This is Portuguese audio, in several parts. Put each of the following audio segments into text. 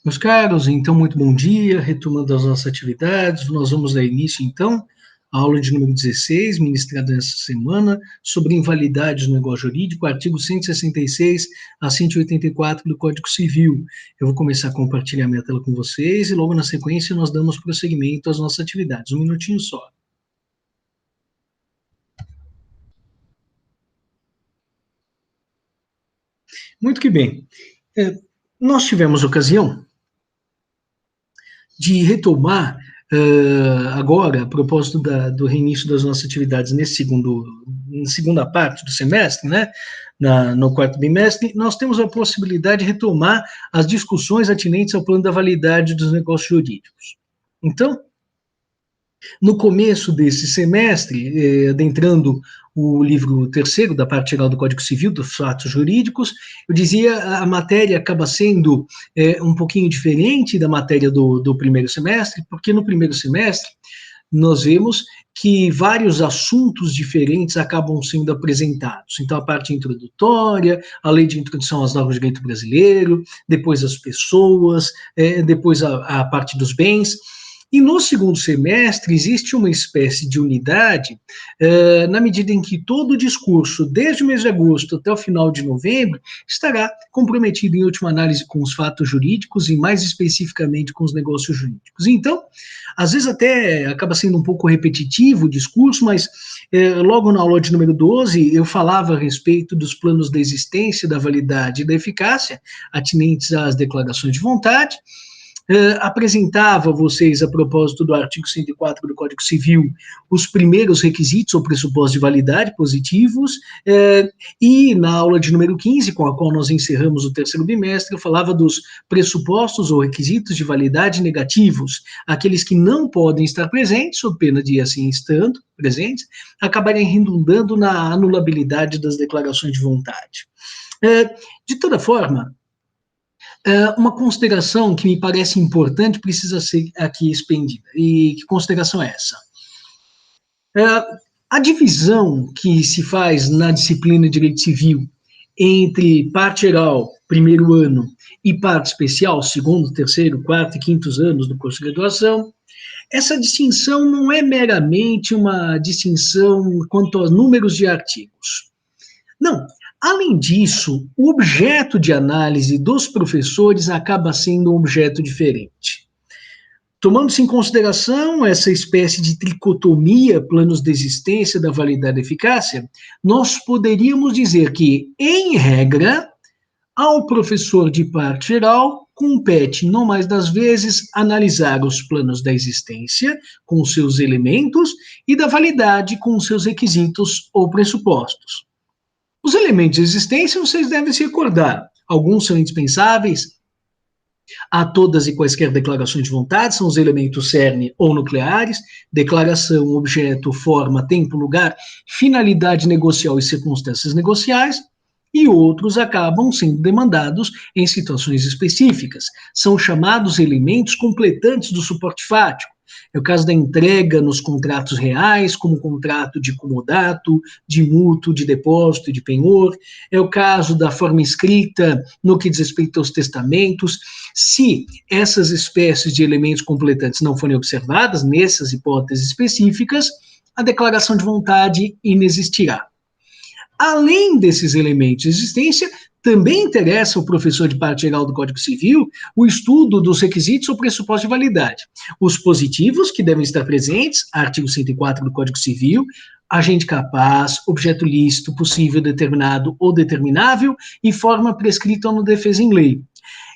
Meus caros, então, muito bom dia, retomando as nossas atividades, nós vamos dar início, então, à aula de número 16, ministrada nesta semana, sobre invalidade do negócio jurídico, artigo 166 a 184 do Código Civil. Eu vou começar a compartilhar minha tela com vocês e logo na sequência nós damos prosseguimento às nossas atividades. Um minutinho só. Muito que bem. Nós tivemos ocasião de retomar agora, a propósito do reinício das nossas atividades na segunda parte do semestre, né, no quarto bimestre, nós temos a possibilidade de retomar as discussões atinentes ao plano da validade dos negócios jurídicos. Então, no começo desse semestre, adentrando o livro terceiro da parte geral do Código Civil, dos fatos jurídicos, eu dizia, a matéria acaba sendo um pouquinho diferente da matéria do primeiro semestre, porque no primeiro semestre nós vemos que vários assuntos diferentes acabam sendo apresentados. Então, a parte introdutória, a lei de introdução às normas de direito brasileiro, depois as pessoas, depois a parte dos bens. E no segundo semestre existe uma espécie de unidade, na medida em que todo o discurso, desde o mês de agosto até o final de novembro, estará comprometido em última análise com os fatos jurídicos e mais especificamente com os negócios jurídicos. Então, às vezes até acaba sendo um pouco repetitivo o discurso, mas logo na aula de número 12 eu falava a respeito dos planos da existência, da validade e da eficácia, atinentes às declarações de vontade. Apresentava a vocês, a propósito do artigo 104 do Código Civil, os primeiros requisitos ou pressupostos de validade positivos, e na aula de número 15, com a qual nós encerramos o terceiro bimestre, eu falava dos pressupostos ou requisitos de validade negativos, aqueles que não podem estar presentes, sob pena de, assim estando presentes, acabarem redundando na anulabilidade das declarações de vontade. De toda forma, uma consideração que me parece importante precisa ser aqui expendida. E que consideração é essa? A divisão que se faz na disciplina de Direito Civil entre parte geral, primeiro ano, e parte especial, segundo, terceiro, quarto e quintos anos do curso de graduação, essa distinção não é meramente uma distinção quanto aos números de artigos. Não. Além disso, o objeto de análise dos professores acaba sendo um objeto diferente. Tomando-se em consideração essa espécie de tricotomia, planos de existência da validade e eficácia, nós poderíamos dizer que, em regra, ao professor de parte geral compete, não mais das vezes, analisar os planos da existência com os seus elementos e da validade com os seus requisitos ou pressupostos. Os elementos de existência vocês devem se recordar. Alguns são indispensáveis a todas e quaisquer declarações de vontade, são os elementos cerne ou nucleares, declaração, objeto, forma, tempo, lugar, finalidade negocial e circunstâncias negociais, e outros acabam sendo demandados em situações específicas. São chamados elementos completantes do suporte fático. É o caso da entrega nos contratos reais, como contrato de comodato, de mútuo, de depósito, de penhor. É o caso da forma escrita no que diz respeito aos testamentos. Se essas espécies de elementos completantes não forem observadas, nessas hipóteses específicas, a declaração de vontade inexistirá. Além desses elementos de existência, também interessa ao professor de parte geral do Código Civil o estudo dos requisitos ou pressupostos de validade. Os positivos, que devem estar presentes, artigo 104 do Código Civil, agente capaz, objeto lícito, possível, determinado ou determinável e forma prescrita ou no defesa em lei.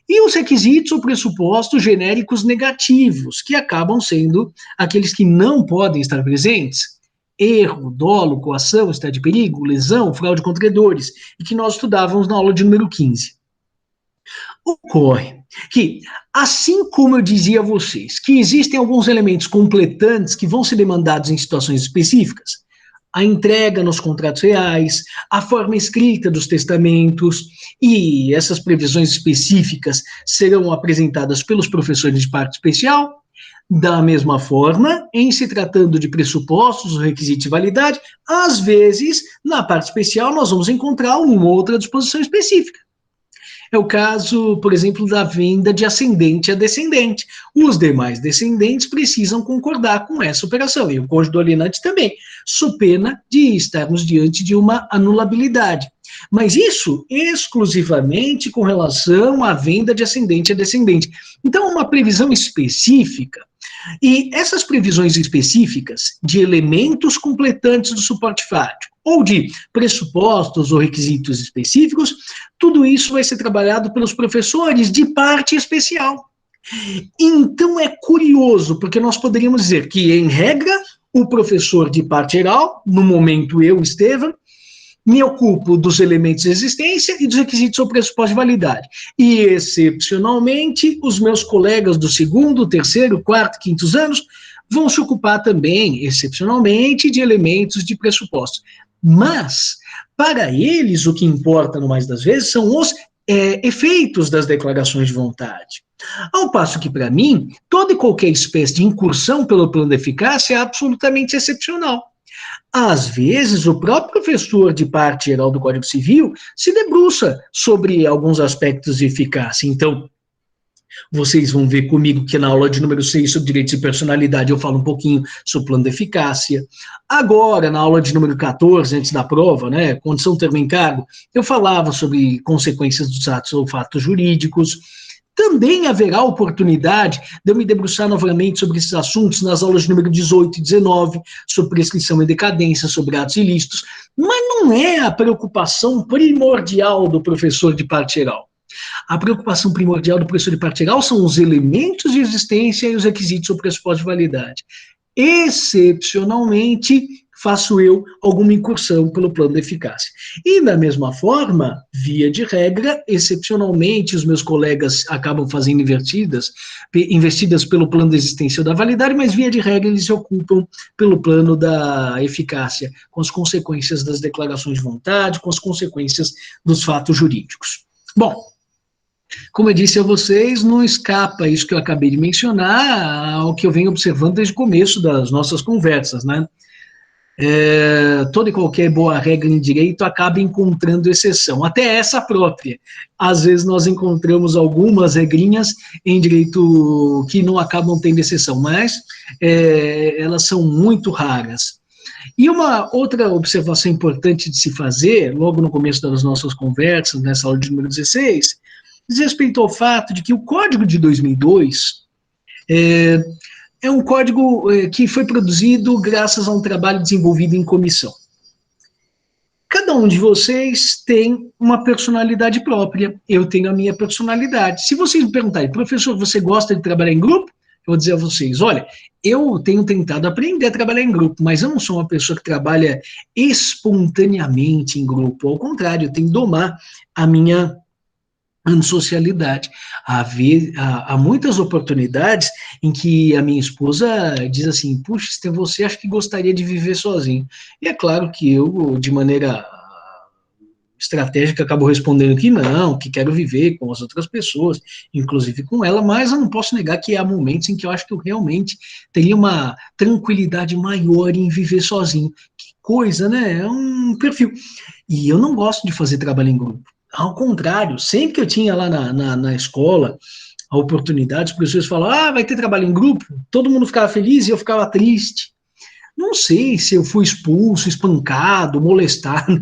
E os requisitos ou pressupostos genéricos negativos, que acabam sendo aqueles que não podem estar presentes. Erro, dolo, coação, estado de perigo, lesão, fraude contra credores, e que nós estudávamos na aula de número 15. Ocorre que, assim como eu dizia a vocês, que existem alguns elementos completantes que vão ser demandados em situações específicas, a entrega nos contratos reais, a forma escrita dos testamentos, e essas previsões específicas serão apresentadas pelos professores de parte especial. Da mesma forma, em se tratando de pressupostos, requisitos de validade, às vezes, na parte especial, nós vamos encontrar uma outra disposição específica. É o caso, por exemplo, da venda de ascendente a descendente. Os demais descendentes precisam concordar com essa operação, e o cônjuge do alienante também, sob pena de estarmos diante de uma anulabilidade. Mas isso exclusivamente com relação à venda de ascendente a descendente. Então, uma previsão específica. E essas previsões específicas de elementos completantes do suporte fático, ou de pressupostos ou requisitos específicos, tudo isso vai ser trabalhado pelos professores de parte especial. Então é curioso, porque nós poderíamos dizer que, em regra, o professor de parte geral, no momento eu, Estevam, me ocupo dos elementos de existência e dos requisitos ou pressupostos de validade. E, excepcionalmente, os meus colegas do segundo, terceiro, quarto, quintos anos vão se ocupar também, excepcionalmente, de elementos de pressupostos. Mas, para eles, o que importa, no mais das vezes, são os efeitos das declarações de vontade. Ao passo que, para mim, toda e qualquer espécie de incursão pelo plano de eficácia é absolutamente excepcional. Às vezes, o próprio professor de parte geral do Código Civil se debruça sobre alguns aspectos de eficácia. Então, vocês vão ver comigo que na aula de número 6 sobre direitos de personalidade eu falo um pouquinho sobre plano de eficácia. Agora, na aula de número 14, antes da prova, né, condição termo encargo, eu falava sobre consequências dos atos ou fatos jurídicos. Também haverá oportunidade de eu me debruçar novamente sobre esses assuntos nas aulas de número 18 e 19, sobre prescrição e decadência, sobre atos ilícitos, mas não é a preocupação primordial do professor de parte geral. A preocupação primordial do professor de parte geral são os elementos de existência e os requisitos ou pressupostos de validade. Excepcionalmente, faço eu alguma incursão pelo plano de eficácia. E, da mesma forma, via de regra, excepcionalmente, os meus colegas acabam fazendo investidas pelo plano de existência ou da validade, mas, via de regra, eles se ocupam pelo plano da eficácia, com as consequências das declarações de vontade, com as consequências dos fatos jurídicos. Bom, como eu disse a vocês, não escapa isso que eu acabei de mencionar ao que eu venho observando desde o começo das nossas conversas, né? Toda e qualquer boa regra em direito acaba encontrando exceção, até essa própria. Às vezes nós encontramos algumas regrinhas em direito que não acabam tendo exceção, mas elas são muito raras. E uma outra observação importante de se fazer, logo no começo das nossas conversas, nessa aula de número 16, diz respeito ao fato de que o Código de 2002 é um código que foi produzido graças a um trabalho desenvolvido em comissão. Cada um de vocês tem uma personalidade própria, eu tenho a minha personalidade. Se vocês me perguntarem, professor, você gosta de trabalhar em grupo? Eu vou dizer a vocês, olha, eu tenho tentado aprender a trabalhar em grupo, mas eu não sou uma pessoa que trabalha espontaneamente em grupo, ao contrário, eu tenho que domar a minha antissocialidade. Há muitas oportunidades em que a minha esposa diz assim, puxa, você acha que gostaria de viver sozinho? E é claro que eu, de maneira estratégica, acabo respondendo que não, que quero viver com as outras pessoas, inclusive com ela, mas eu não posso negar que há momentos em que eu acho que eu realmente teria uma tranquilidade maior em viver sozinho. Que coisa, né? É um perfil. E eu não gosto de fazer trabalho em grupo. Ao contrário, sempre que eu tinha lá na escola a oportunidade, os professores falavam, vai ter trabalho em grupo, todo mundo ficava feliz e eu ficava triste. Não sei se eu fui expulso, espancado, molestado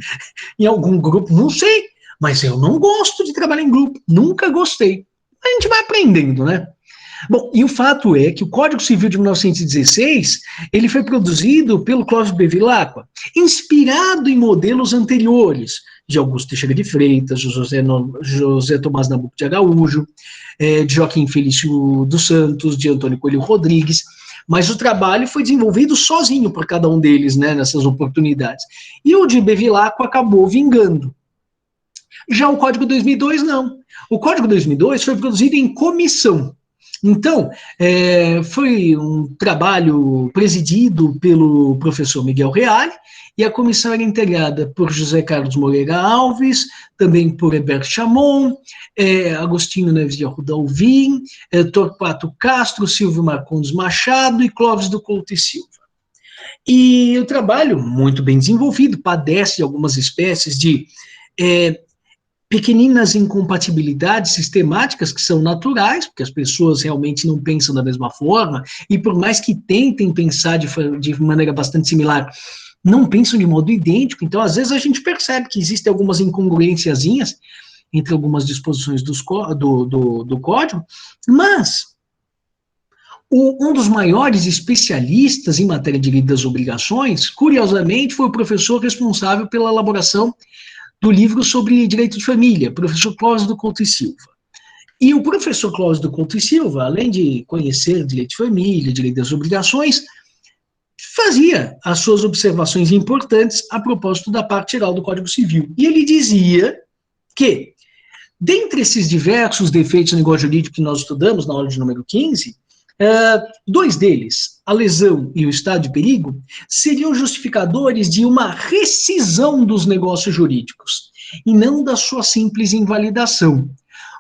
em algum grupo, não sei, mas eu não gosto de trabalhar em grupo, nunca gostei. A gente vai aprendendo, né? Bom, e o fato é que o Código Civil de 1916, ele foi produzido pelo Clóvis Bevilacqua, inspirado em modelos anteriores, de Augusto Teixeira de Freitas, de José Tomás Nabuco de Araújo, de Joaquim Felício dos Santos, de Antônio Coelho Rodrigues, mas o trabalho foi desenvolvido sozinho por cada um deles, né, nessas oportunidades. E o de Bevilacqua acabou vingando. Já o Código 2002, não. O Código 2002 foi produzido em comissão. Então, foi um trabalho presidido pelo professor Miguel Reale, e a comissão era integrada por José Carlos Moreira Alves, também por Herbert Chamon, Agostinho Neves de Arruda Alvim, Torquato Castro, Silvio Marcondes Machado e Clóvis do Couto e Silva. E o trabalho, muito bem desenvolvido, padece de algumas espécies de pequeninas incompatibilidades sistemáticas que são naturais, porque as pessoas realmente não pensam da mesma forma, e por mais que tentem pensar de maneira bastante similar, não pensam de modo idêntico. Então, às vezes, a gente percebe que existem algumas incongruênciazinhas entre algumas disposições do código, mas um dos maiores especialistas em matéria de direito das obrigações, curiosamente, foi o professor responsável pela elaboração do livro sobre direito de família, professor Cláudio do Couto e Silva. E o professor Cláudio do Couto e Silva, além de conhecer direito de família, direito das obrigações, fazia as suas observações importantes a propósito da parte geral do Código Civil. E ele dizia que, dentre esses diversos defeitos no negócio jurídico que nós estudamos na aula de número 15, dois deles, a lesão e o estado de perigo, seriam justificadores de uma rescisão dos negócios jurídicos, e não da sua simples invalidação.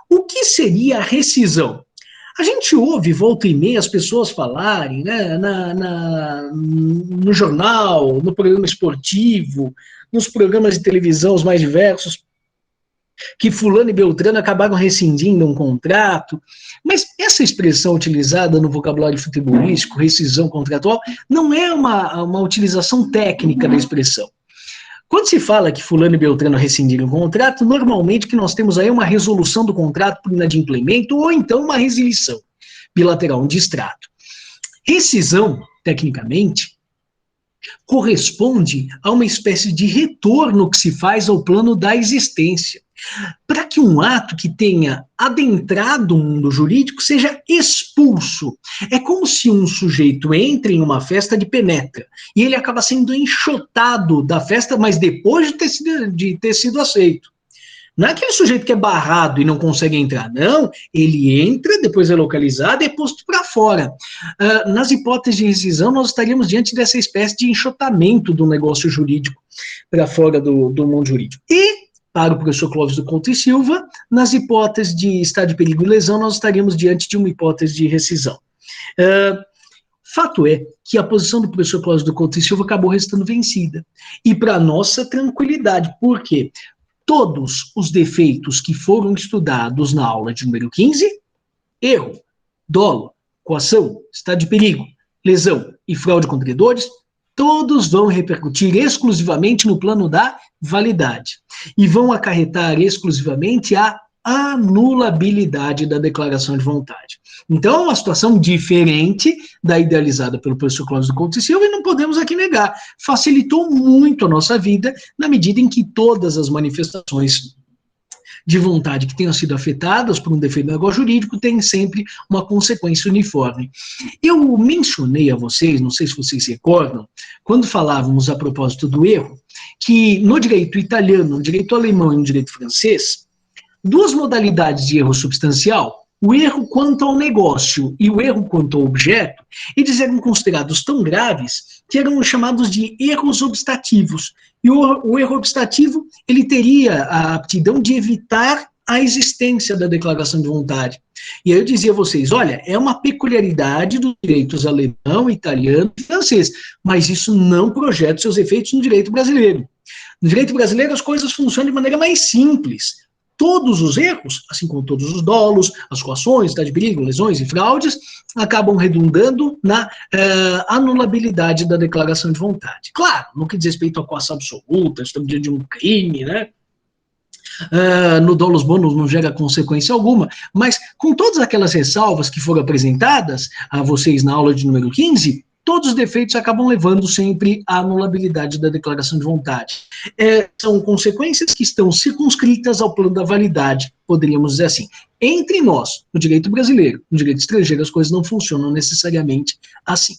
O que seria a rescisão? A gente ouve, volta e meia, as pessoas falarem, né, no jornal, no programa esportivo, nos programas de televisão os mais diversos, que fulano e beltrano acabaram rescindindo um contrato, mas essa expressão utilizada no vocabulário futebolístico, rescisão contratual, não é uma utilização técnica da expressão. Quando se fala que fulano e beltrano rescindiram um contrato, normalmente o que nós temos aí é uma resolução do contrato por inadimplemento ou então uma resilição bilateral, um distrato. Rescisão, tecnicamente, corresponde a uma espécie de retorno que se faz ao plano da existência, para que um ato que tenha adentrado o mundo jurídico seja expulso. É como se um sujeito entre em uma festa de penetra e ele acaba sendo enxotado da festa, mas depois de ter sido aceito. Não é aquele sujeito que é barrado e não consegue entrar, não. Ele entra, depois é localizado e é posto para fora. Nas hipóteses de rescisão, nós estaríamos diante dessa espécie de enxotamento do negócio jurídico para fora do mundo jurídico. E, para o professor Clóvis do Couto e Silva, nas hipóteses de estado de perigo e lesão, nós estaríamos diante de uma hipótese de rescisão. Fato é que a posição do professor Clóvis do Couto e Silva acabou restando vencida. E para nossa tranquilidade, por quê? Todos os defeitos que foram estudados na aula de número 15, erro, dolo, coação, estado de perigo, lesão e fraude contra credores, todos vão repercutir exclusivamente no plano da validade e vão acarretar exclusivamente a anulabilidade da declaração de vontade. Então, é uma situação diferente da idealizada pelo professor Cláudio do Couto e Silva, e não podemos aqui negar. Facilitou muito a nossa vida, na medida em que todas as manifestações de vontade que tenham sido afetadas por um defeito do negócio jurídico têm sempre uma consequência uniforme. Eu mencionei a vocês, não sei se vocês se recordam, quando falávamos a propósito do erro, que no direito italiano, no direito alemão e no direito francês, duas modalidades de erro substancial, o erro quanto ao negócio e o erro quanto ao objeto, eles eram considerados tão graves que eram chamados de erros obstativos. E o erro obstativo, ele teria a aptidão de evitar a existência da declaração de vontade. E aí eu dizia a vocês, olha, é uma peculiaridade dos direitos alemão, italiano e francês, mas isso não projeta seus efeitos no direito brasileiro. No direito brasileiro as coisas funcionam de maneira mais simples. Todos os erros, assim como todos os dolos, as coações, estado de perigo, lesões e fraudes, acabam redundando na anulabilidade da declaração de vontade. Claro, no que diz respeito à coação absoluta, estamos diante de um crime, né? No dolus bonus não gera consequência alguma, mas com todas aquelas ressalvas que foram apresentadas a vocês na aula de número 15, todos os defeitos acabam levando sempre à anulabilidade da declaração de vontade. São consequências que estão circunscritas ao plano da validade, poderíamos dizer assim. Entre nós, no direito brasileiro, no direito estrangeiro, as coisas não funcionam necessariamente assim.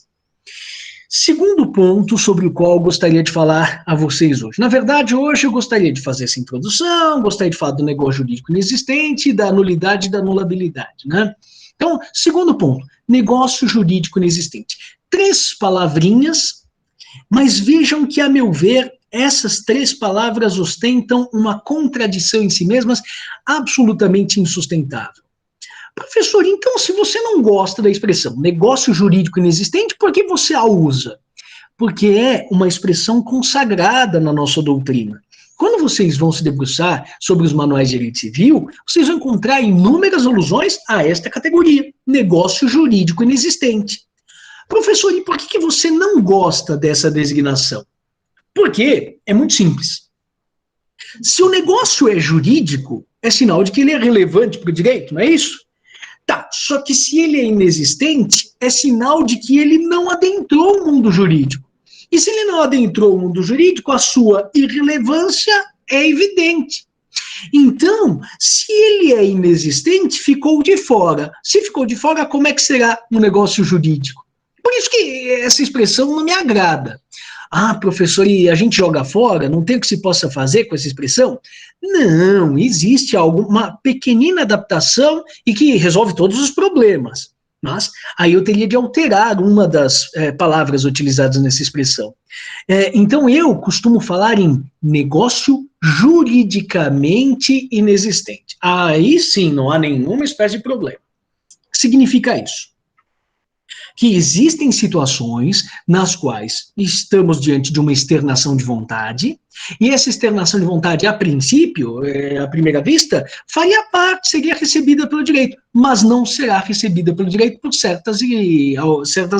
Segundo ponto sobre o qual eu gostaria de falar a vocês hoje. Na verdade, hoje eu gostaria de fazer essa introdução, gostaria de falar do negócio jurídico inexistente, da nulidade e da anulabilidade, né? Então, segundo ponto, negócio jurídico inexistente. 3 palavrinhas, mas vejam que, a meu ver, essas 3 palavras ostentam uma contradição em si mesmas absolutamente insustentável. Professor, então, se você não gosta da expressão negócio jurídico inexistente, por que você a usa? Porque é uma expressão consagrada na nossa doutrina. Quando vocês vão se debruçar sobre os manuais de direito civil, vocês vão encontrar inúmeras alusões a esta categoria, negócio jurídico inexistente. Professor, e por que você não gosta dessa designação? Porque é muito simples. Se o negócio é jurídico, é sinal de que ele é relevante para o direito, não é isso? Tá, só que se ele é inexistente, é sinal de que ele não adentrou o mundo jurídico. E se ele não adentrou o mundo jurídico, a sua irrelevância é evidente. Então, se ele é inexistente, ficou de fora. Se ficou de fora, como é que será um negócio jurídico? Por isso que essa expressão não me agrada. Ah, professor, e a gente joga fora? Não tem o que se possa fazer com essa expressão? Não, existe uma pequenina adaptação e que resolve todos os problemas. Mas aí eu teria de alterar uma das palavras utilizadas nessa expressão. Então eu costumo falar em negócio juridicamente inexistente. Aí sim, não há nenhuma espécie de problema. Significa isso: que existem situações nas quais estamos diante de uma externação de vontade, e essa externação de vontade, a princípio, à primeira vista, faria parte, seria recebida pelo direito, mas não será recebida pelo direito por certas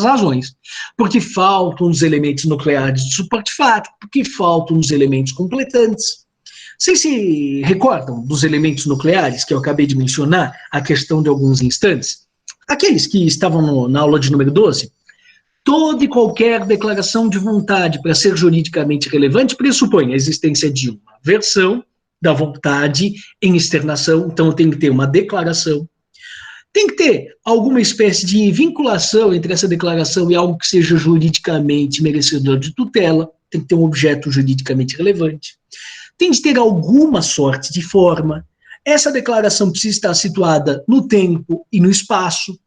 razões. Porque faltam os elementos nucleares de suporte fático, porque faltam os elementos completantes. Vocês se recordam dos elementos nucleares que eu acabei de mencionar, a questão de alguns instantes? Aqueles que estavam na aula de número 12, toda e qualquer declaração de vontade para ser juridicamente relevante pressupõe a existência de uma versão da vontade em externação, então tem que ter uma declaração, tem que ter alguma espécie de vinculação entre essa declaração e algo que seja juridicamente merecedor de tutela, tem que ter um objeto juridicamente relevante, tem de ter alguma sorte de forma. Essa declaração precisa estar situada no tempo e no espaço.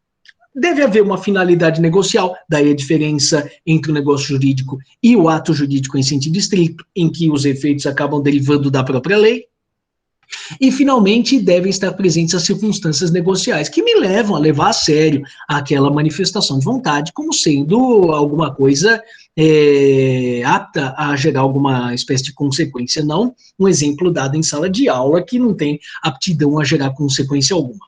Deve haver uma finalidade negocial, daí a diferença entre o negócio jurídico e o ato jurídico em sentido estricto, em que os efeitos acabam derivando da própria lei. E, finalmente, devem estar presentes as circunstâncias negociais, que me levam a levar a sério aquela manifestação de vontade como sendo alguma coisa apta a gerar alguma espécie de consequência, não um exemplo dado em sala de aula que não tem aptidão a gerar consequência alguma.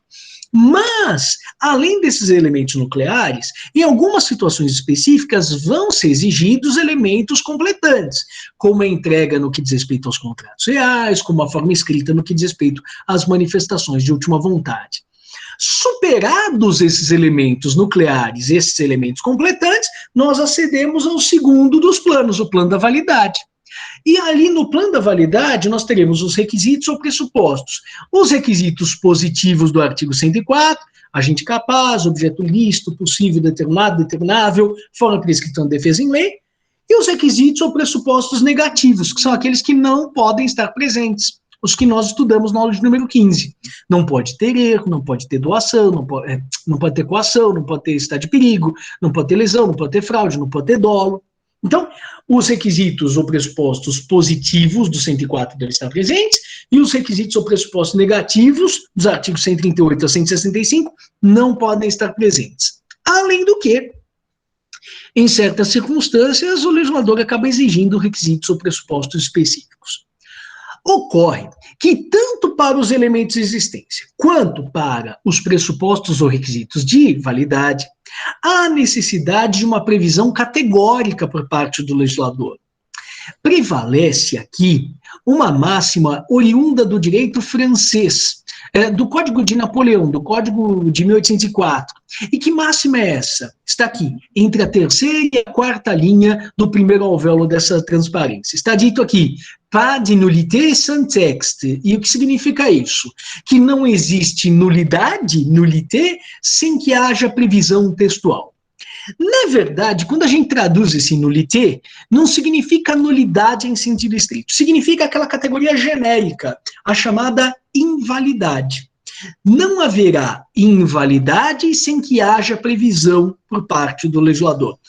Mas, além desses elementos nucleares, em algumas situações específicas vão ser exigidos elementos completantes, como a entrega no que diz respeito aos contratos reais, como a forma escrita no que diz respeito às manifestações de última vontade. Superados esses elementos nucleares, esses elementos completantes, nós acedemos ao segundo dos planos, o plano da validade. E ali no plano da validade nós teremos os requisitos ou pressupostos. Os requisitos positivos do artigo 104, agente capaz, objeto lícito, possível, determinado, determinável, forma prescrita na defesa em lei, e os requisitos ou pressupostos negativos, que são aqueles que não podem estar presentes, os que nós estudamos na aula de número 15. Não pode ter erro, não pode ter doação, não pode ter coação, não pode ter estado de perigo, não pode ter lesão, não pode ter fraude, não pode ter dolo. Então, os requisitos ou pressupostos positivos do 104 devem estar presentes, e os requisitos ou pressupostos negativos, dos artigos 138 a 165, não podem estar presentes. Além do que, em certas circunstâncias, o legislador acaba exigindo requisitos ou pressupostos específicos. Ocorre que, tanto para os elementos de existência, quanto para os pressupostos ou requisitos de validade, há necessidade de uma previsão categórica por parte do legislador. Prevalece aqui uma máxima oriunda do direito francês, do Código de Napoleão, do Código de 1804. E que máxima é essa? Está aqui, entre a terceira e a quarta linha do primeiro alvéolo dessa transparência. Está dito aqui, pas de nullité sans texte. E o que significa isso? Que não existe nulidade, nullité, sem que haja previsão textual. Na verdade, quando a gente traduz esse nullité, não significa nulidade em sentido estrito, significa aquela categoria genérica, a chamada invalidade. Não haverá invalidade sem que haja previsão por parte do legislador.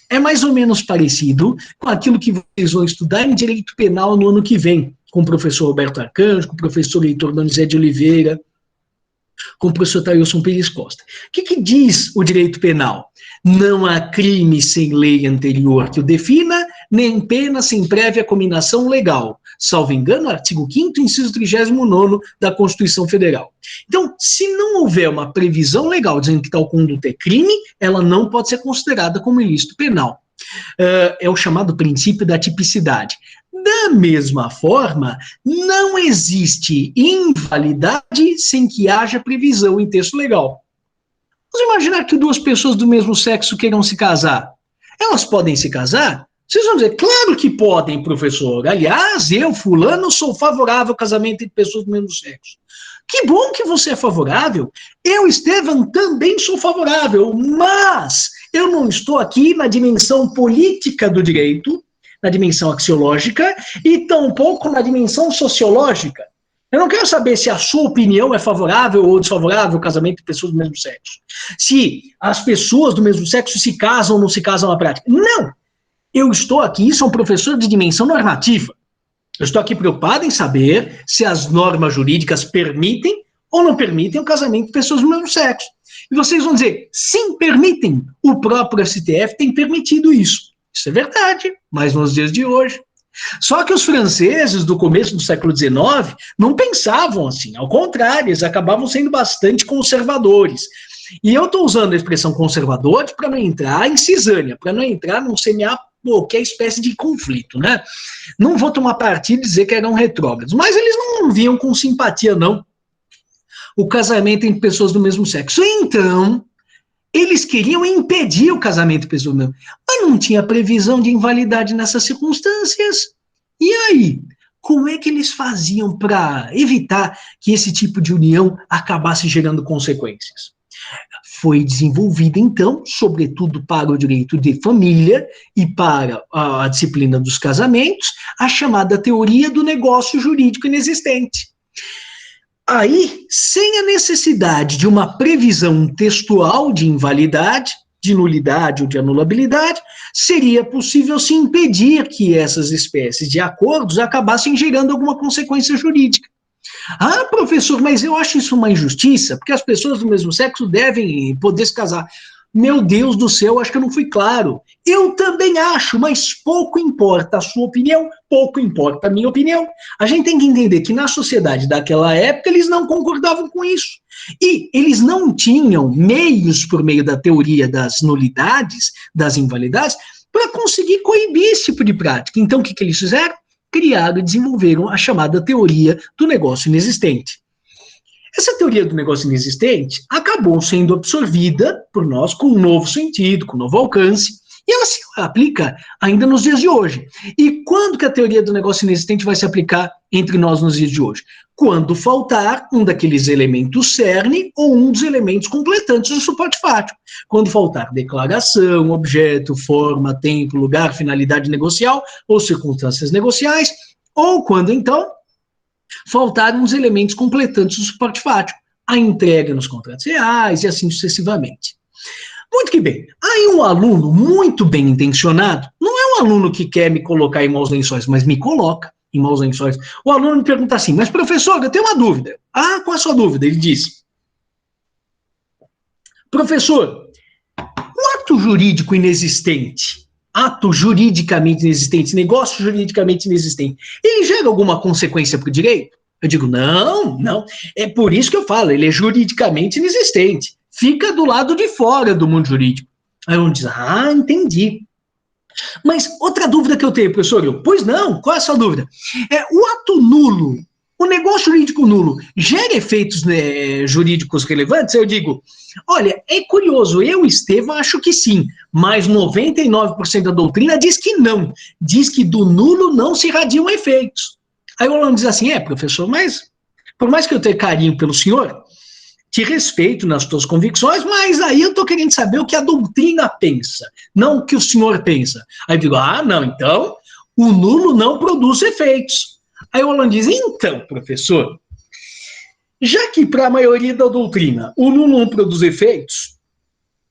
É mais ou menos parecido com aquilo que vocês vão estudar em direito penal no ano que vem, com o professor Roberto Arcanjo, com o professor Heitor Donizete de Oliveira, com o professor Tailson Pires Costa. O que diz o direito penal? Não há crime sem lei anterior que o defina, nem pena sem prévia cominação legal. salvo engano, artigo 5º, inciso 39º da Constituição Federal. Então, se não houver uma previsão legal dizendo que tal conduta é crime, ela não pode ser considerada como ilícito penal. É o chamado princípio da tipicidade. Da mesma forma, não existe invalidade sem que haja previsão em texto legal. Vamos imaginar que duas pessoas do mesmo sexo queiram se casar. Elas podem se casar? Vocês vão dizer, claro que podem, professor. Aliás, eu, fulano, sou favorável ao casamento entre pessoas do mesmo sexo. Que bom que você é favorável. Eu, Estevam, também sou favorável, mas eu não estou aqui na dimensão política do direito, na dimensão axiológica, e tampouco na dimensão sociológica. Eu não quero saber se a sua opinião é favorável ou desfavorável ao casamento de pessoas do mesmo sexo. Se as pessoas do mesmo sexo se casam ou não se casam na prática. Não! Eu estou aqui, sou um professor de dimensão normativa. Eu estou aqui preocupado em saber se as normas jurídicas permitem ou não permitem o casamento de pessoas do mesmo sexo. E vocês vão dizer, sim, permitem. O próprio STF tem permitido isso. Isso é verdade, mas nos dias de hoje. Só que os franceses do começo do século XIX não pensavam assim, ao contrário, eles acabavam sendo bastante conservadores. E eu estou usando a expressão conservadores para não entrar em cisânia, para não entrar, não semear qualquer espécie de conflito, né? Não vou tomar partido e dizer que eram retrógrados, mas eles não viam com simpatia, não, o casamento entre pessoas do mesmo sexo. Então, eles queriam impedir o casamento de pessoas do mesmo sexo, mas não tinha previsão de invalidade nessas circunstâncias. E aí, como é que eles faziam para evitar que esse tipo de união acabasse gerando consequências? Foi desenvolvida, então, sobretudo para o direito de família e para a disciplina dos casamentos, a chamada teoria do negócio jurídico inexistente. Aí, sem a necessidade de uma previsão textual de invalidade, de nulidade ou de anulabilidade, seria possível se impedir que essas espécies de acordos acabassem gerando alguma consequência jurídica. Ah, professor, mas eu acho isso uma injustiça, porque as pessoas do mesmo sexo devem poder se casar. Meu Deus do céu, acho que eu não fui claro. Eu também acho, mas pouco importa a sua opinião, pouco importa a minha opinião. A gente tem que entender que na sociedade daquela época eles não concordavam com isso. E eles não tinham meios, por meio da teoria das nulidades, das invalidades, para conseguir coibir esse tipo de prática. Então, o que eles fizeram? Criaram e desenvolveram a chamada teoria do negócio inexistente. Essa teoria do negócio inexistente acabou sendo absorvida por nós com um novo sentido, com um novo alcance, e ela se aplica ainda nos dias de hoje. E quando que a teoria do negócio inexistente vai se aplicar entre nós nos dias de hoje? Quando faltar um daqueles elementos cerne ou um dos elementos completantes do suporte fático. Quando faltar declaração, objeto, forma, tempo, lugar, finalidade negocial ou circunstâncias negociais, ou quando, então, faltaram os elementos completantes do suporte fático, a entrega nos contratos reais e assim sucessivamente. Muito que bem. Aí um aluno muito bem intencionado, não é um aluno que quer me colocar em maus lençóis, mas me coloca em maus lençóis. O aluno me pergunta assim, mas professor, eu tenho uma dúvida. Ah, qual é a sua dúvida? Ele diz, professor, o ato jurídico inexistente, ato juridicamente inexistente, negócio juridicamente inexistente, ele gera alguma consequência para o direito? Eu digo, não. É por isso que eu falo, ele é juridicamente inexistente. Fica do lado de fora do mundo jurídico. Aí um diz, ah, entendi. Mas outra dúvida que eu tenho, professor, pois não, qual é a sua dúvida? O ato nulo, o negócio jurídico nulo, gera efeitos, né, jurídicos relevantes? Eu digo, olha, é curioso, eu, Estevam, acho que sim, mas 99% da doutrina diz que não, diz que do nulo não se irradiam efeitos. Aí o aluno diz assim, professor, mas por mais que eu tenha carinho pelo senhor, te respeito nas tuas convicções, mas aí eu estou querendo saber o que a doutrina pensa, não o que o senhor pensa. Aí eu digo, não, então o nulo não produz efeitos. Aí o aluno diz, então, professor, já que para a maioria da doutrina o nulo não produz efeitos,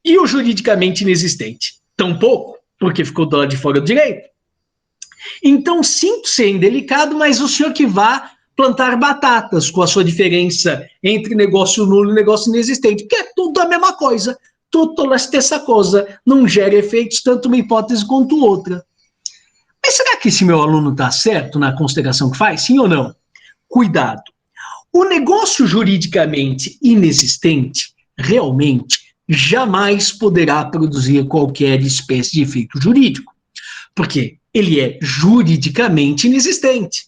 e o juridicamente inexistente? Tampouco, porque ficou do lado de fora do direito. Então, sinto ser indelicado, mas o senhor que vá plantar batatas com a sua diferença entre negócio nulo e negócio inexistente, porque é tudo a mesma coisa, tudo essa coisa, não gera efeitos tanto uma hipótese quanto outra. Mas será que esse meu aluno está certo na consideração que faz? Sim ou não? Cuidado. O negócio juridicamente inexistente, realmente, jamais poderá produzir qualquer espécie de efeito jurídico, porque ele é juridicamente inexistente.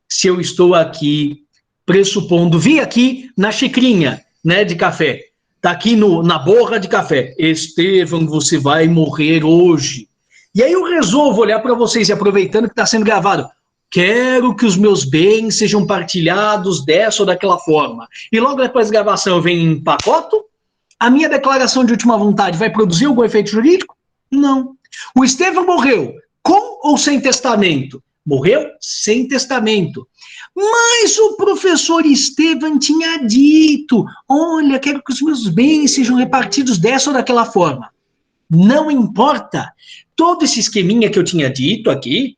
Se eu estou aqui pressupondo, vi aqui na xicrinha, né, de café, tá aqui na borra de café, Estevão, você vai morrer hoje. E aí eu resolvo olhar para vocês, e aproveitando que está sendo gravado, quero que os meus bens sejam partilhados dessa ou daquela forma. E logo depois da gravação eu venho em pacoto, a minha declaração de última vontade vai produzir algum efeito jurídico? Não. O Estevão morreu com ou sem testamento? Morreu sem testamento. Mas o professor Estevão tinha dito, olha, quero que os meus bens sejam repartidos dessa ou daquela forma. Não importa. Todo esse esqueminha que eu tinha dito aqui,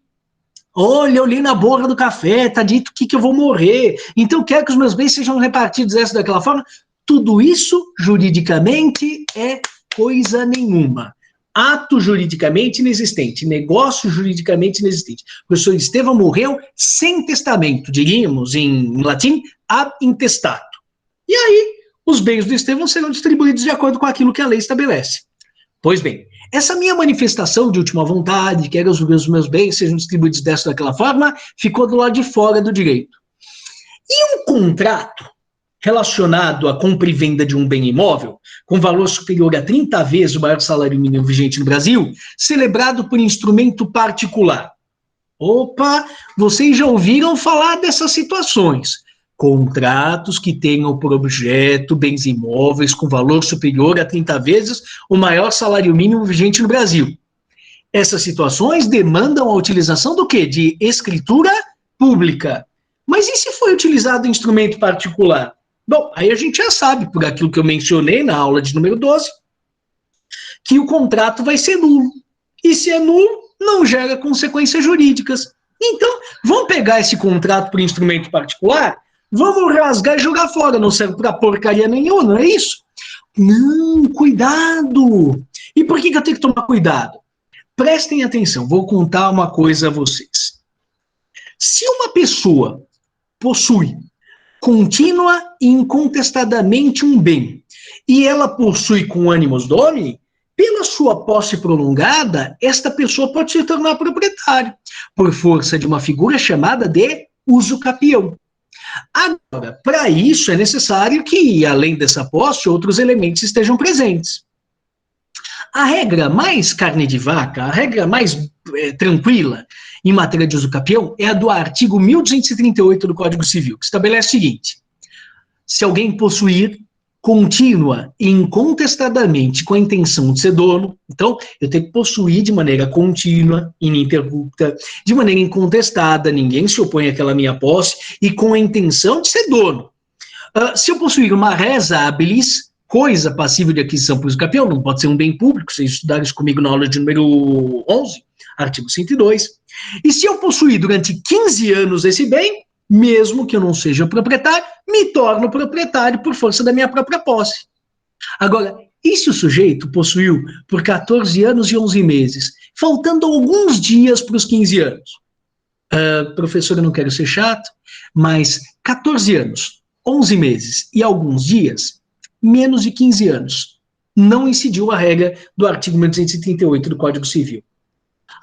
olha, eu li na borra do café, tá dito que eu vou morrer, então eu quero que os meus bens sejam repartidos dessa ou daquela forma. Tudo isso, juridicamente, é coisa nenhuma. Ato juridicamente inexistente, negócio juridicamente inexistente. O professor Estevão morreu sem testamento, diríamos em latim, ad intestato. E aí, os bens do Estevão serão distribuídos de acordo com aquilo que a lei estabelece. Pois bem, essa minha manifestação de última vontade, quero que os meus bens sejam distribuídos dessa ou daquela forma, ficou do lado de fora do direito. E um contrato relacionado à compra e venda de um bem imóvel, com valor superior a 30 vezes o maior salário mínimo vigente no Brasil, celebrado por instrumento particular. Opa, vocês já ouviram falar dessas situações. Contratos que tenham por objeto bens imóveis com valor superior a 30 vezes o maior salário mínimo vigente no Brasil. Essas situações demandam a utilização do quê? De escritura pública. Mas e se foi utilizado instrumento particular? Bom, aí a gente já sabe, por aquilo que eu mencionei na aula de número 12, que o contrato vai ser nulo. E se é nulo, não gera consequências jurídicas. Então, vamos pegar esse contrato por instrumento particular, vamos rasgar e jogar fora, não serve para porcaria nenhuma, não é isso? Não, cuidado! E por que eu tenho que tomar cuidado? Prestem atenção, vou contar uma coisa a vocês. Se uma pessoa possui contínua e incontestadamente um bem, e ela possui com animus domini, pela sua posse prolongada, esta pessoa pode se tornar proprietária, por força de uma figura chamada de usucapião. Agora, para isso é necessário que, além dessa posse, outros elementos estejam presentes. A regra mais carne de vaca, a regra mais tranquila em matéria de usucapião é a do artigo 1238 do Código Civil, que estabelece o seguinte: se alguém possuir contínua e incontestadamente com a intenção de ser dono, então eu tenho que possuir de maneira contínua, ininterrupta, de maneira incontestada, ninguém se opõe àquela minha posse, e com a intenção de ser dono. Se eu possuir uma res habilis, coisa passível de aquisição por usucapião, não pode ser um bem público, vocês estudaram isso comigo na aula de número 11, artigo 102. E se eu possuir durante 15 anos esse bem, mesmo que eu não seja proprietário, me torno proprietário por força da minha própria posse. Agora, e se o sujeito possuiu por 14 anos e 11 meses, faltando alguns dias para os 15 anos? Professor, eu não quero ser chato, mas 14 anos, 11 meses e alguns dias, menos de 15 anos, não incidiu a regra do artigo 1238 do Código Civil.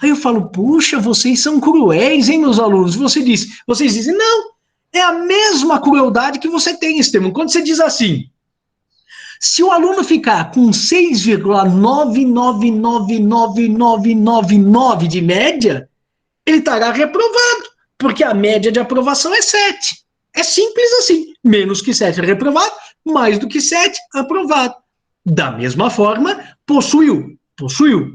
Aí eu falo, puxa, vocês são cruéis, hein, meus alunos? Vocês dizem, não, é a mesma crueldade que você tem, Estevão. Quando você diz assim, se o aluno ficar com 6,999999 de média, ele estará reprovado, porque a média de aprovação é 7. É simples assim, menos que 7 é reprovado, mais do que 7 aprovado. Da mesma forma, possuiu,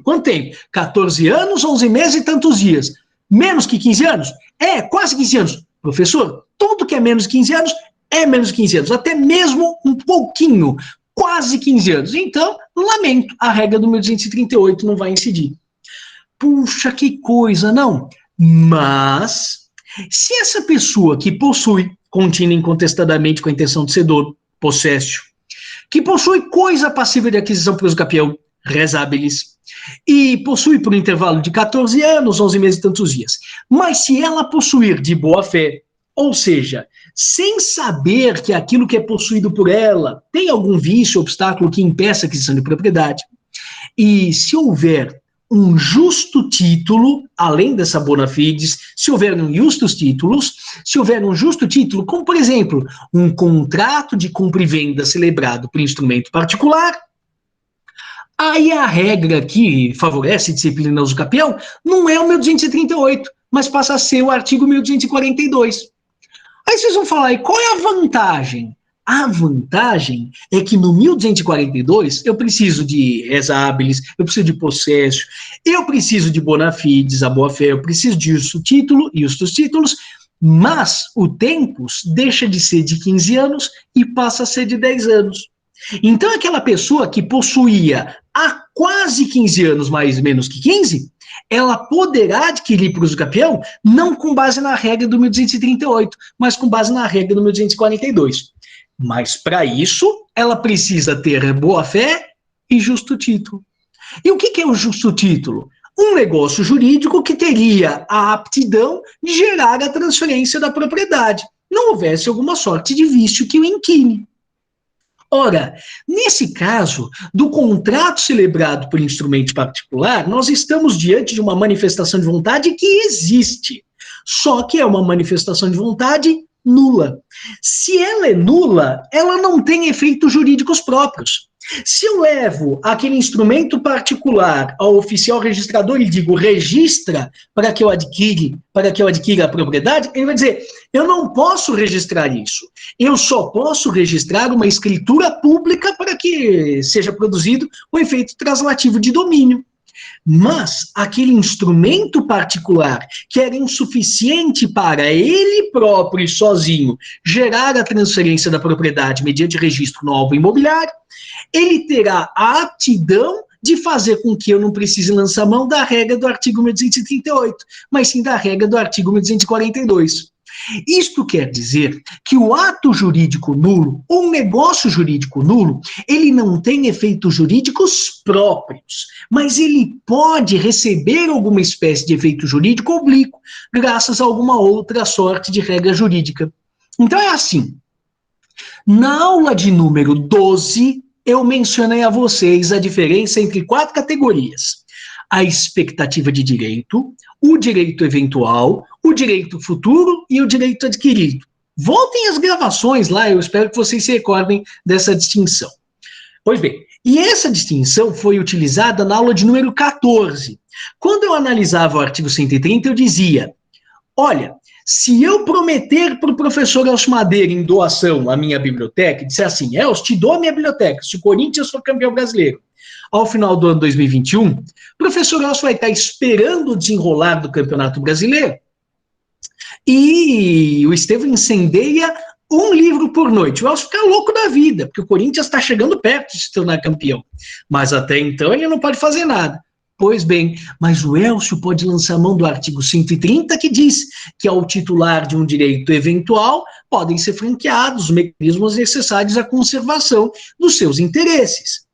quanto tempo? 14 anos, 11 meses e tantos dias. Menos que 15 anos? É, quase 15 anos. Professor, tudo que é menos de 15 anos é menos de 15 anos, até mesmo um pouquinho, quase 15 anos. Então, lamento, a regra do 1238 não vai incidir. Puxa, que coisa, não? Mas, se essa pessoa que possui, contínua incontestadamente com a intenção de ser dono, possessio, que possui coisa passível de aquisição por usucapião, res habilis, e possui por um intervalo de 14 anos, 11 meses e tantos dias. Mas se ela possuir de boa fé, ou seja, sem saber que aquilo que é possuído por ela tem algum vício, obstáculo que impeça a aquisição de propriedade, e se houver um justo título, além dessa bona fides, se houver justos títulos, se houver um justo título, como por exemplo, um contrato de compra e venda celebrado por instrumento particular, aí a regra que favorece a disciplina do uso capião não é o 1238, mas passa a ser o artigo 1242. Aí vocês vão falar, e qual é a vantagem? A vantagem é que no 1242 eu preciso de res habilis, eu preciso de possesso, eu preciso de bona fides, a boa-fé, eu preciso de justo título e justos títulos, mas o tempus deixa de ser de 15 anos e passa a ser de 10 anos. Então aquela pessoa que possuía há quase 15 anos, mais ou menos que 15, ela poderá adquirir para o uso capião não com base na regra do 1238, mas com base na regra do 1242. Mas, para isso, ela precisa ter boa-fé e justo título. E o que é o justo título? Um negócio jurídico que teria a aptidão de gerar a transferência da propriedade, não houvesse alguma sorte de vício que o inquine. Ora, nesse caso, do contrato celebrado por instrumento particular, nós estamos diante de uma manifestação de vontade que existe, só que é uma manifestação de vontade nula. Se ela é nula, ela não tem efeitos jurídicos próprios. Se eu levo aquele instrumento particular ao oficial registrador e digo registra para que eu adquira a propriedade, ele vai dizer, eu não posso registrar isso. Eu só posso registrar uma escritura pública para que seja produzido o efeito translativo de domínio. Mas aquele instrumento particular que era insuficiente para ele próprio e sozinho gerar a transferência da propriedade mediante registro no alvo imobiliário, ele terá a aptidão de fazer com que eu não precise lançar mão da regra do artigo 1238, mas sim da regra do artigo 1242. Isto quer dizer que o ato jurídico nulo, ou um negócio jurídico nulo, ele não tem efeitos jurídicos próprios, mas ele pode receber alguma espécie de efeito jurídico oblíquo, graças a alguma outra sorte de regra jurídica. Então é assim, na aula de número 12, eu mencionei a vocês a diferença entre 4 categorias: a expectativa de direito, o direito eventual, o direito futuro e o direito adquirido. Voltem às gravações lá, eu espero que vocês se recordem dessa distinção. Pois bem, e essa distinção foi utilizada na aula de número 14. Quando eu analisava o artigo 130, eu dizia, olha, se eu prometer para o professor Elcio Madeira em doação a minha biblioteca, disser assim, Elcio, te dou a minha biblioteca, se o Corinthians for campeão brasileiro, ao final do ano 2021, o professor Elcio vai estar esperando o desenrolar do Campeonato Brasileiro e o Estevão incendeia um livro por noite. O Elcio fica louco da vida, porque o Corinthians está chegando perto de se tornar campeão. Mas até então ele não pode fazer nada. Pois bem, mas o Elcio pode lançar mão do artigo 130, que diz que ao titular de um direito eventual podem ser franqueados os mecanismos necessários à conservação dos seus interesses.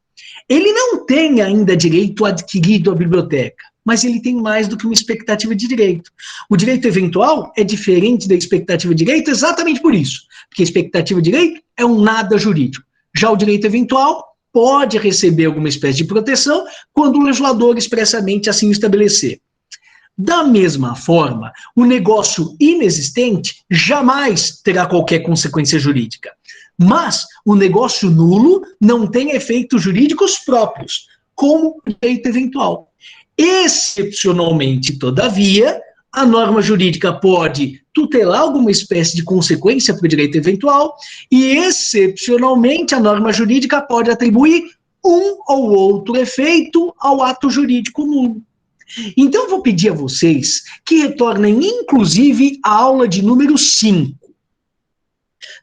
Ele não tem ainda direito adquirido à biblioteca, mas ele tem mais do que uma expectativa de direito. O direito eventual é diferente da expectativa de direito exatamente por isso, porque a expectativa de direito é um nada jurídico. Já o direito eventual pode receber alguma espécie de proteção quando o legislador expressamente assim estabelecer. Da mesma forma, o negócio inexistente jamais terá qualquer consequência jurídica. Mas o negócio nulo não tem efeitos jurídicos próprios, como o direito eventual. Excepcionalmente, todavia, a norma jurídica pode tutelar alguma espécie de consequência para o direito eventual e, excepcionalmente, a norma jurídica pode atribuir um ou outro efeito ao ato jurídico nulo. Então, vou pedir a vocês que retornem, inclusive, à aula de número 5.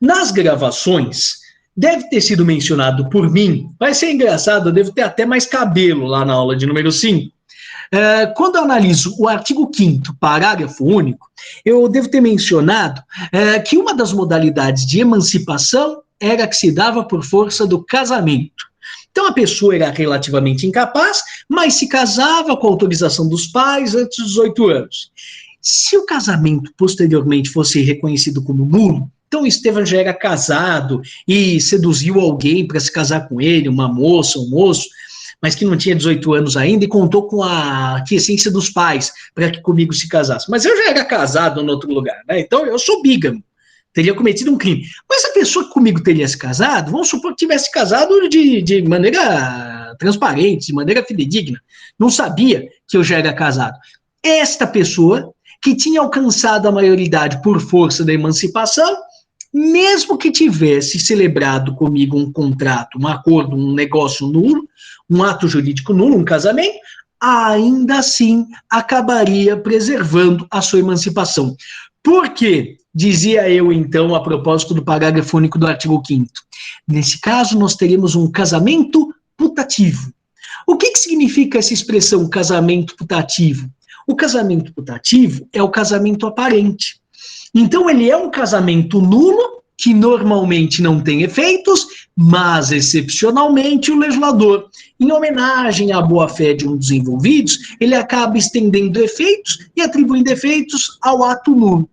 Nas gravações, deve ter sido mencionado por mim, vai ser engraçado, eu devo ter até mais cabelo lá na aula de número 5. Quando eu analiso o artigo 5º, parágrafo único, eu devo ter mencionado que uma das modalidades de emancipação era que se dava por força do casamento. Então a pessoa era relativamente incapaz, mas se casava com a autorização dos pais antes dos 18 anos. Se o casamento posteriormente fosse reconhecido como nulo, então Estevam já era casado e seduziu alguém para se casar com ele, uma moça, um moço, mas que não tinha 18 anos ainda e contou com a aquiescência dos pais para que comigo se casasse. Mas eu já era casado em outro lugar, né? Então eu sou bígamo, teria cometido um crime. Mas a pessoa que comigo teria se casado, vamos supor que tivesse casado de maneira transparente, de maneira fidedigna, não sabia que eu já era casado. Esta pessoa que tinha alcançado a maioridade por força da emancipação, mesmo que tivesse celebrado comigo um contrato, um acordo, um negócio nulo, um ato jurídico nulo, um casamento, ainda assim acabaria preservando a sua emancipação. Por quê? Dizia eu, então, a propósito do parágrafo único do artigo 5º. Nesse caso, nós teremos um casamento putativo. O que significa essa expressão casamento putativo? O casamento putativo é o casamento aparente. Então, ele é um casamento nulo, que normalmente não tem efeitos, mas, excepcionalmente, o legislador, em homenagem à boa-fé de um dos envolvidos, ele acaba estendendo efeitos e atribuindo efeitos ao ato nulo.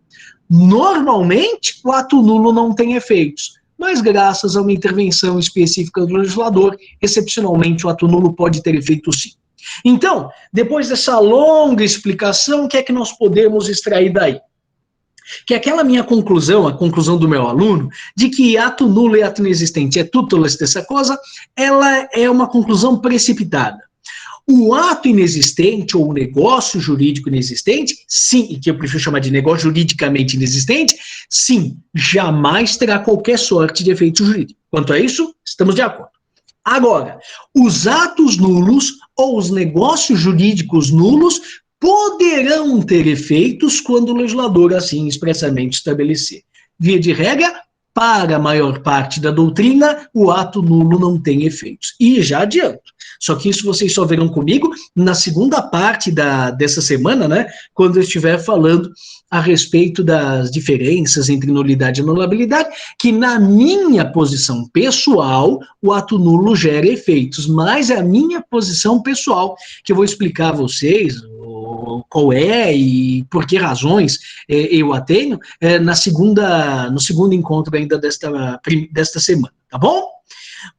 Normalmente, o ato nulo não tem efeitos, mas graças a uma intervenção específica do legislador, excepcionalmente, o ato nulo pode ter efeito sim. Então, depois dessa longa explicação, o que é que nós podemos extrair daí? Que aquela minha conclusão, a conclusão do meu aluno, de que ato nulo e ato inexistente é tudo dessa coisa, ela é uma conclusão precipitada. O ato inexistente ou o negócio jurídico inexistente, sim, e que eu prefiro chamar de negócio juridicamente inexistente, sim, jamais terá qualquer sorte de efeito jurídico. Quanto a isso, estamos de acordo. Agora, os atos nulos ou os negócios jurídicos nulos poderão ter efeitos quando o legislador assim expressamente estabelecer. Via de regra, para a maior parte da doutrina, o ato nulo não tem efeitos. E já adianto, só que isso vocês só verão comigo na segunda parte dessa semana, né, quando eu estiver falando a respeito das diferenças entre nulidade e anulabilidade, que na minha posição pessoal, o ato nulo gera efeitos, mas é a minha posição pessoal, que eu vou explicar a vocês qual é e por que razões eu a tenho no segundo encontro ainda desta semana, tá bom?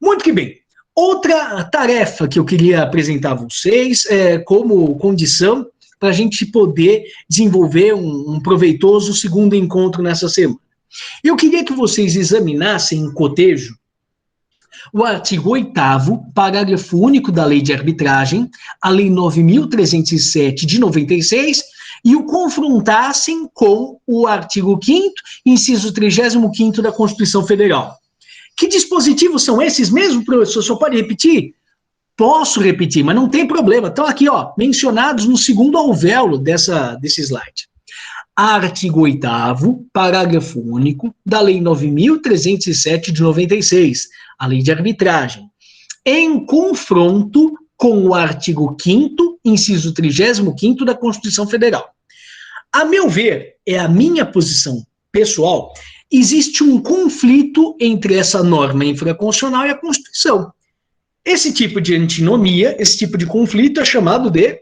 Muito que bem. Outra tarefa que eu queria apresentar a vocês como condição para a gente poder desenvolver um proveitoso segundo encontro nessa semana. Eu queria que vocês examinassem em cotejo o artigo 8º, parágrafo único da Lei de Arbitragem, a Lei 9.307 de 96, e o confrontassem com o artigo 5º, inciso 35º da Constituição Federal. Que dispositivos são esses mesmo, professor? Só pode repetir? Posso repetir, mas não tem problema. Estão aqui, ó, mencionados no segundo alvéolo desse slide. Artigo 8º, parágrafo único da Lei 9.307 de 96, a Lei de Arbitragem, em confronto com o artigo 5º, inciso 35º da Constituição Federal. A meu ver, é a minha posição pessoal, existe um conflito entre essa norma infraconstitucional e a Constituição. Esse tipo de antinomia, esse tipo de conflito é chamado de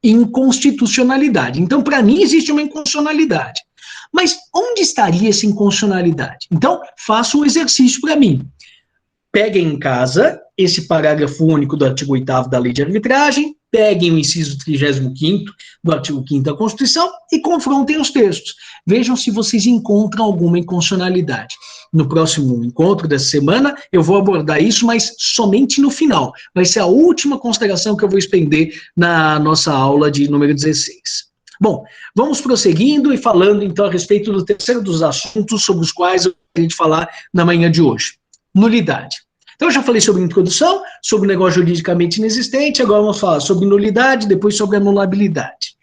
inconstitucionalidade. Então, para mim, existe uma inconstitucionalidade. Mas onde estaria essa inconstitucionalidade? Então, faça um exercício para mim. Peguem em casa esse parágrafo único do artigo 8º da Lei de Arbitragem, peguem o inciso 35º do artigo 5º da Constituição e confrontem os textos. Vejam se vocês encontram alguma inconstitucionalidade. No próximo encontro dessa semana, eu vou abordar isso, mas somente no final. Vai ser a última consideração que eu vou expender na nossa aula de número 16. Bom, vamos prosseguindo e falando, então, a respeito do terceiro dos assuntos sobre os quais eu queria falar na manhã de hoje. Nulidade. Então, eu já falei sobre introdução, sobre o negócio juridicamente inexistente, agora vamos falar sobre nulidade, depois sobre anulabilidade.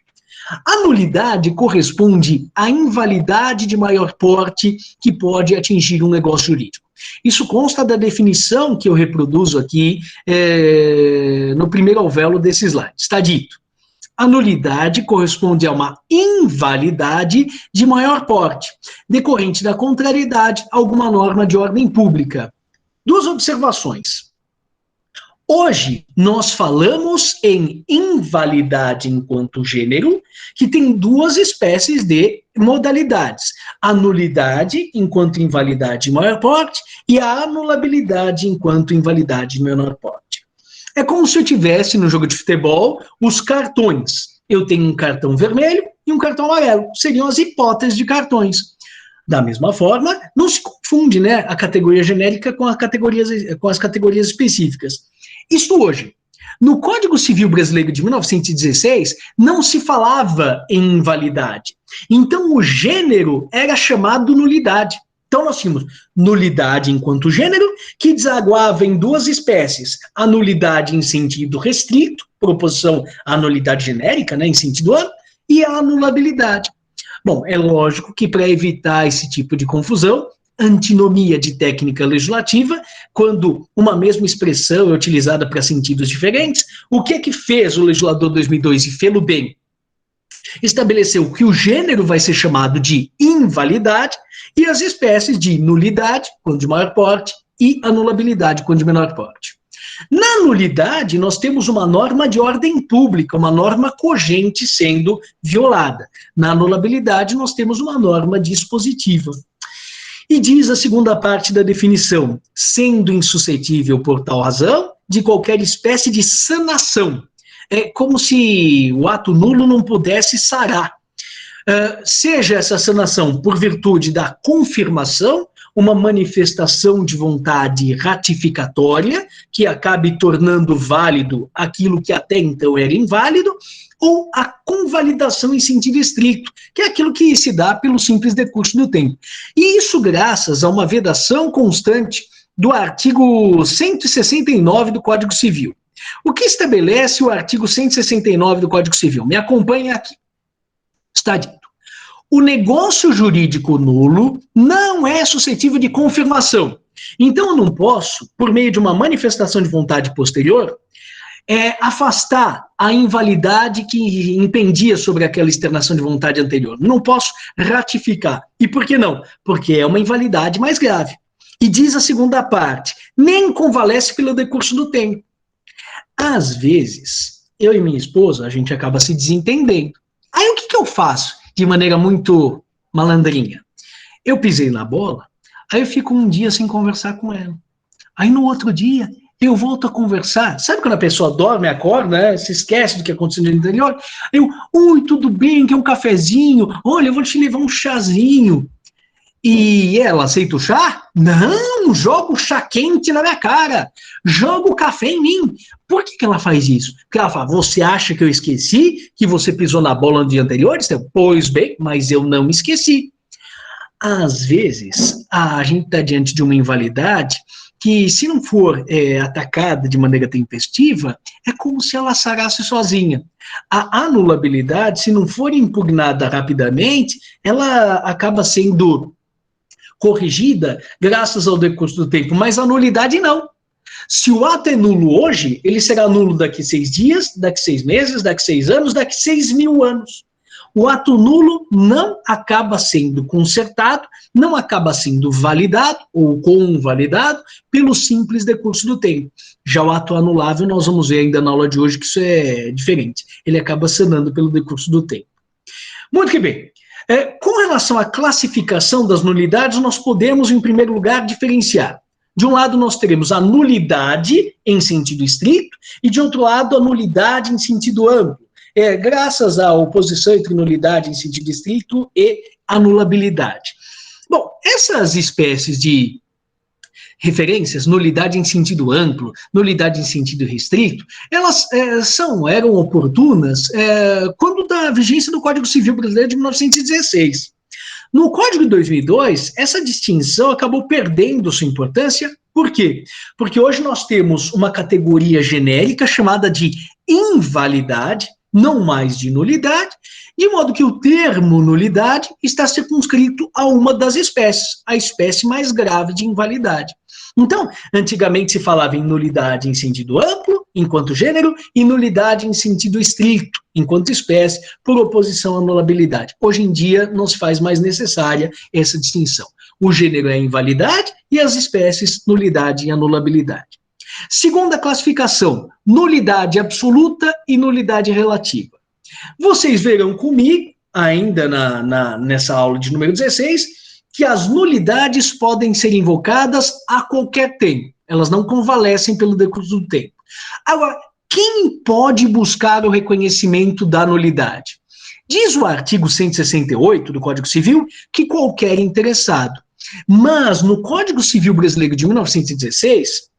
A nulidade corresponde à invalidade de maior porte que pode atingir um negócio jurídico. Isso consta da definição que eu reproduzo aqui no primeiro alvéolo desse slide. Está dito: a nulidade corresponde a uma invalidade de maior porte, decorrente da contrariedade a alguma norma de ordem pública. Duas observações. Hoje, nós falamos em invalidade enquanto gênero, que tem duas espécies de modalidades. A nulidade enquanto invalidade de maior porte e a anulabilidade enquanto invalidade de menor porte. É como se eu tivesse no jogo de futebol os cartões. Eu tenho um cartão vermelho e um cartão amarelo. Seriam as hipóteses de cartões. Da mesma forma, não se confunde, né, a categoria genérica com as categorias específicas. Isto hoje. No Código Civil Brasileiro de 1916, não se falava em invalidade. Então, o gênero era chamado nulidade. Então, nós tínhamos nulidade enquanto gênero, que desaguava em duas espécies. A nulidade em sentido restrito, por oposição à nulidade genérica, né, em sentido amplo, e a anulabilidade. Bom, é lógico que para evitar esse tipo de confusão, antinomia de técnica legislativa, quando uma mesma expressão é utilizada para sentidos diferentes, o que é que fez o legislador 2002 e fez-lo bem? Estabeleceu que o gênero vai ser chamado de invalidade e as espécies de nulidade, quando de maior porte, e anulabilidade, quando de menor porte. Na nulidade, nós temos uma norma de ordem pública, uma norma cogente sendo violada. Na anulabilidade, nós temos uma norma dispositiva. E diz a segunda parte da definição, sendo insuscetível por tal razão de qualquer espécie de sanação. É como se o ato nulo não pudesse sarar. Seja essa sanação por virtude da confirmação, uma manifestação de vontade ratificatória, que acabe tornando válido aquilo que até então era inválido, ou a convalidação em sentido estrito, que é aquilo que se dá pelo simples decurso do tempo. E isso graças a uma vedação constante do artigo 169 do Código Civil. O que estabelece o artigo 169 do Código Civil? Me acompanhe aqui. Está dito. O negócio jurídico nulo não é suscetível de confirmação. Então, eu não posso, por meio de uma manifestação de vontade posterior, afastar a invalidade que impendia sobre aquela externação de vontade anterior. Não posso ratificar. E por que não? Porque é uma invalidade mais grave. E diz a segunda parte, nem convalesce pelo decurso do tempo. Às vezes, eu e minha esposa, a gente acaba se desentendendo. Aí o que eu faço? De maneira muito malandrinha. Eu pisei na bola, aí eu fico um dia sem conversar com ela. Aí no outro dia, eu volto a conversar. Sabe quando a pessoa dorme, acorda, né? Se esquece do que aconteceu no interior? Eu, oi, tudo bem, quer um cafezinho? Olha, eu vou te levar um chazinho. E ela aceita o chá? Não, joga o chá quente na minha cara. Joga o café em mim. Por que ela faz isso? Porque ela fala, você acha que eu esqueci que você pisou na bola no dia anterior? Pois bem, mas eu não me esqueci. Às vezes, a gente está diante de uma invalidade que, se não for atacada de maneira tempestiva, é como se ela sarasse sozinha. A anulabilidade, se não for impugnada rapidamente, ela acaba sendo corrigida graças ao decurso do tempo, mas a nulidade não. Se o ato é nulo hoje, ele será nulo daqui 6 dias, daqui 6 meses, daqui 6 anos, daqui 6.000 anos. O ato nulo não acaba sendo consertado, não acaba sendo validado ou convalidado pelo simples decurso do tempo. Já o ato anulável, nós vamos ver ainda na aula de hoje que isso é diferente. Ele acaba sanando pelo decurso do tempo. Muito que bem. Com relação à classificação das nulidades, nós podemos, em primeiro lugar, diferenciar. De um lado, nós teremos a nulidade em sentido estrito, e de outro lado, a nulidade em sentido amplo. Graças à oposição entre nulidade em sentido estrito e anulabilidade. Bom, essas espécies de referências, nulidade em sentido amplo, nulidade em sentido restrito, elas eram oportunas quando da vigência do Código Civil Brasileiro de 1916. No Código de 2002, essa distinção acabou perdendo sua importância. Por quê? Porque hoje nós temos uma categoria genérica chamada de invalidade, não mais de nulidade, de modo que o termo nulidade está circunscrito a uma das espécies, a espécie mais grave de invalidade. Então, antigamente se falava em nulidade em sentido amplo, enquanto gênero, e nulidade em sentido estrito, enquanto espécie, por oposição à anulabilidade. Hoje em dia não se faz mais necessária essa distinção. O gênero é a invalidade e as espécies, nulidade e anulabilidade. Segunda classificação, nulidade absoluta e nulidade relativa. Vocês verão comigo, ainda nessa aula de número 16, que as nulidades podem ser invocadas a qualquer tempo. Elas não convalescem pelo decurso do tempo. Agora, quem pode buscar o reconhecimento da nulidade? Diz o artigo 168 do Código Civil que qualquer interessado. Mas no Código Civil Brasileiro de 1916,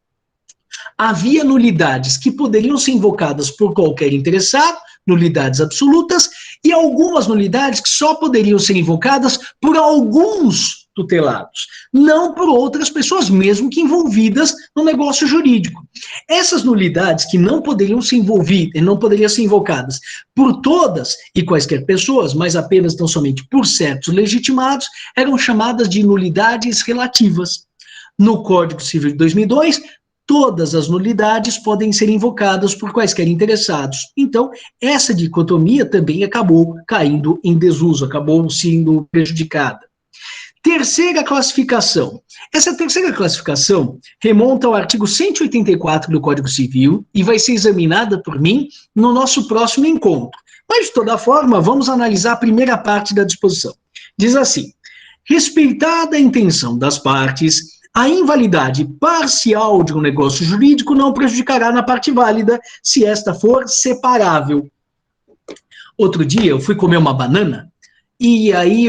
havia nulidades que poderiam ser invocadas por qualquer interessado, nulidades absolutas, e algumas nulidades que só poderiam ser invocadas por alguns tutelados, não por outras pessoas, mesmo que envolvidas no negócio jurídico. Essas nulidades que não poderiam ser envolvidas, não poderiam ser invocadas por todas e quaisquer pessoas, mas apenas tão somente por certos legitimados, eram chamadas de nulidades relativas. No Código Civil de 2002, todas as nulidades podem ser invocadas por quaisquer interessados. Então, essa dicotomia também acabou caindo em desuso, acabou sendo prejudicada. Terceira classificação. Essa terceira classificação remonta ao artigo 184 do Código Civil e vai ser examinada por mim no nosso próximo encontro. Mas, de toda forma, vamos analisar a primeira parte da disposição. Diz assim: respeitada a intenção das partes, a invalidade parcial de um negócio jurídico não prejudicará na parte válida se esta for separável. Outro dia eu fui comer uma banana e aí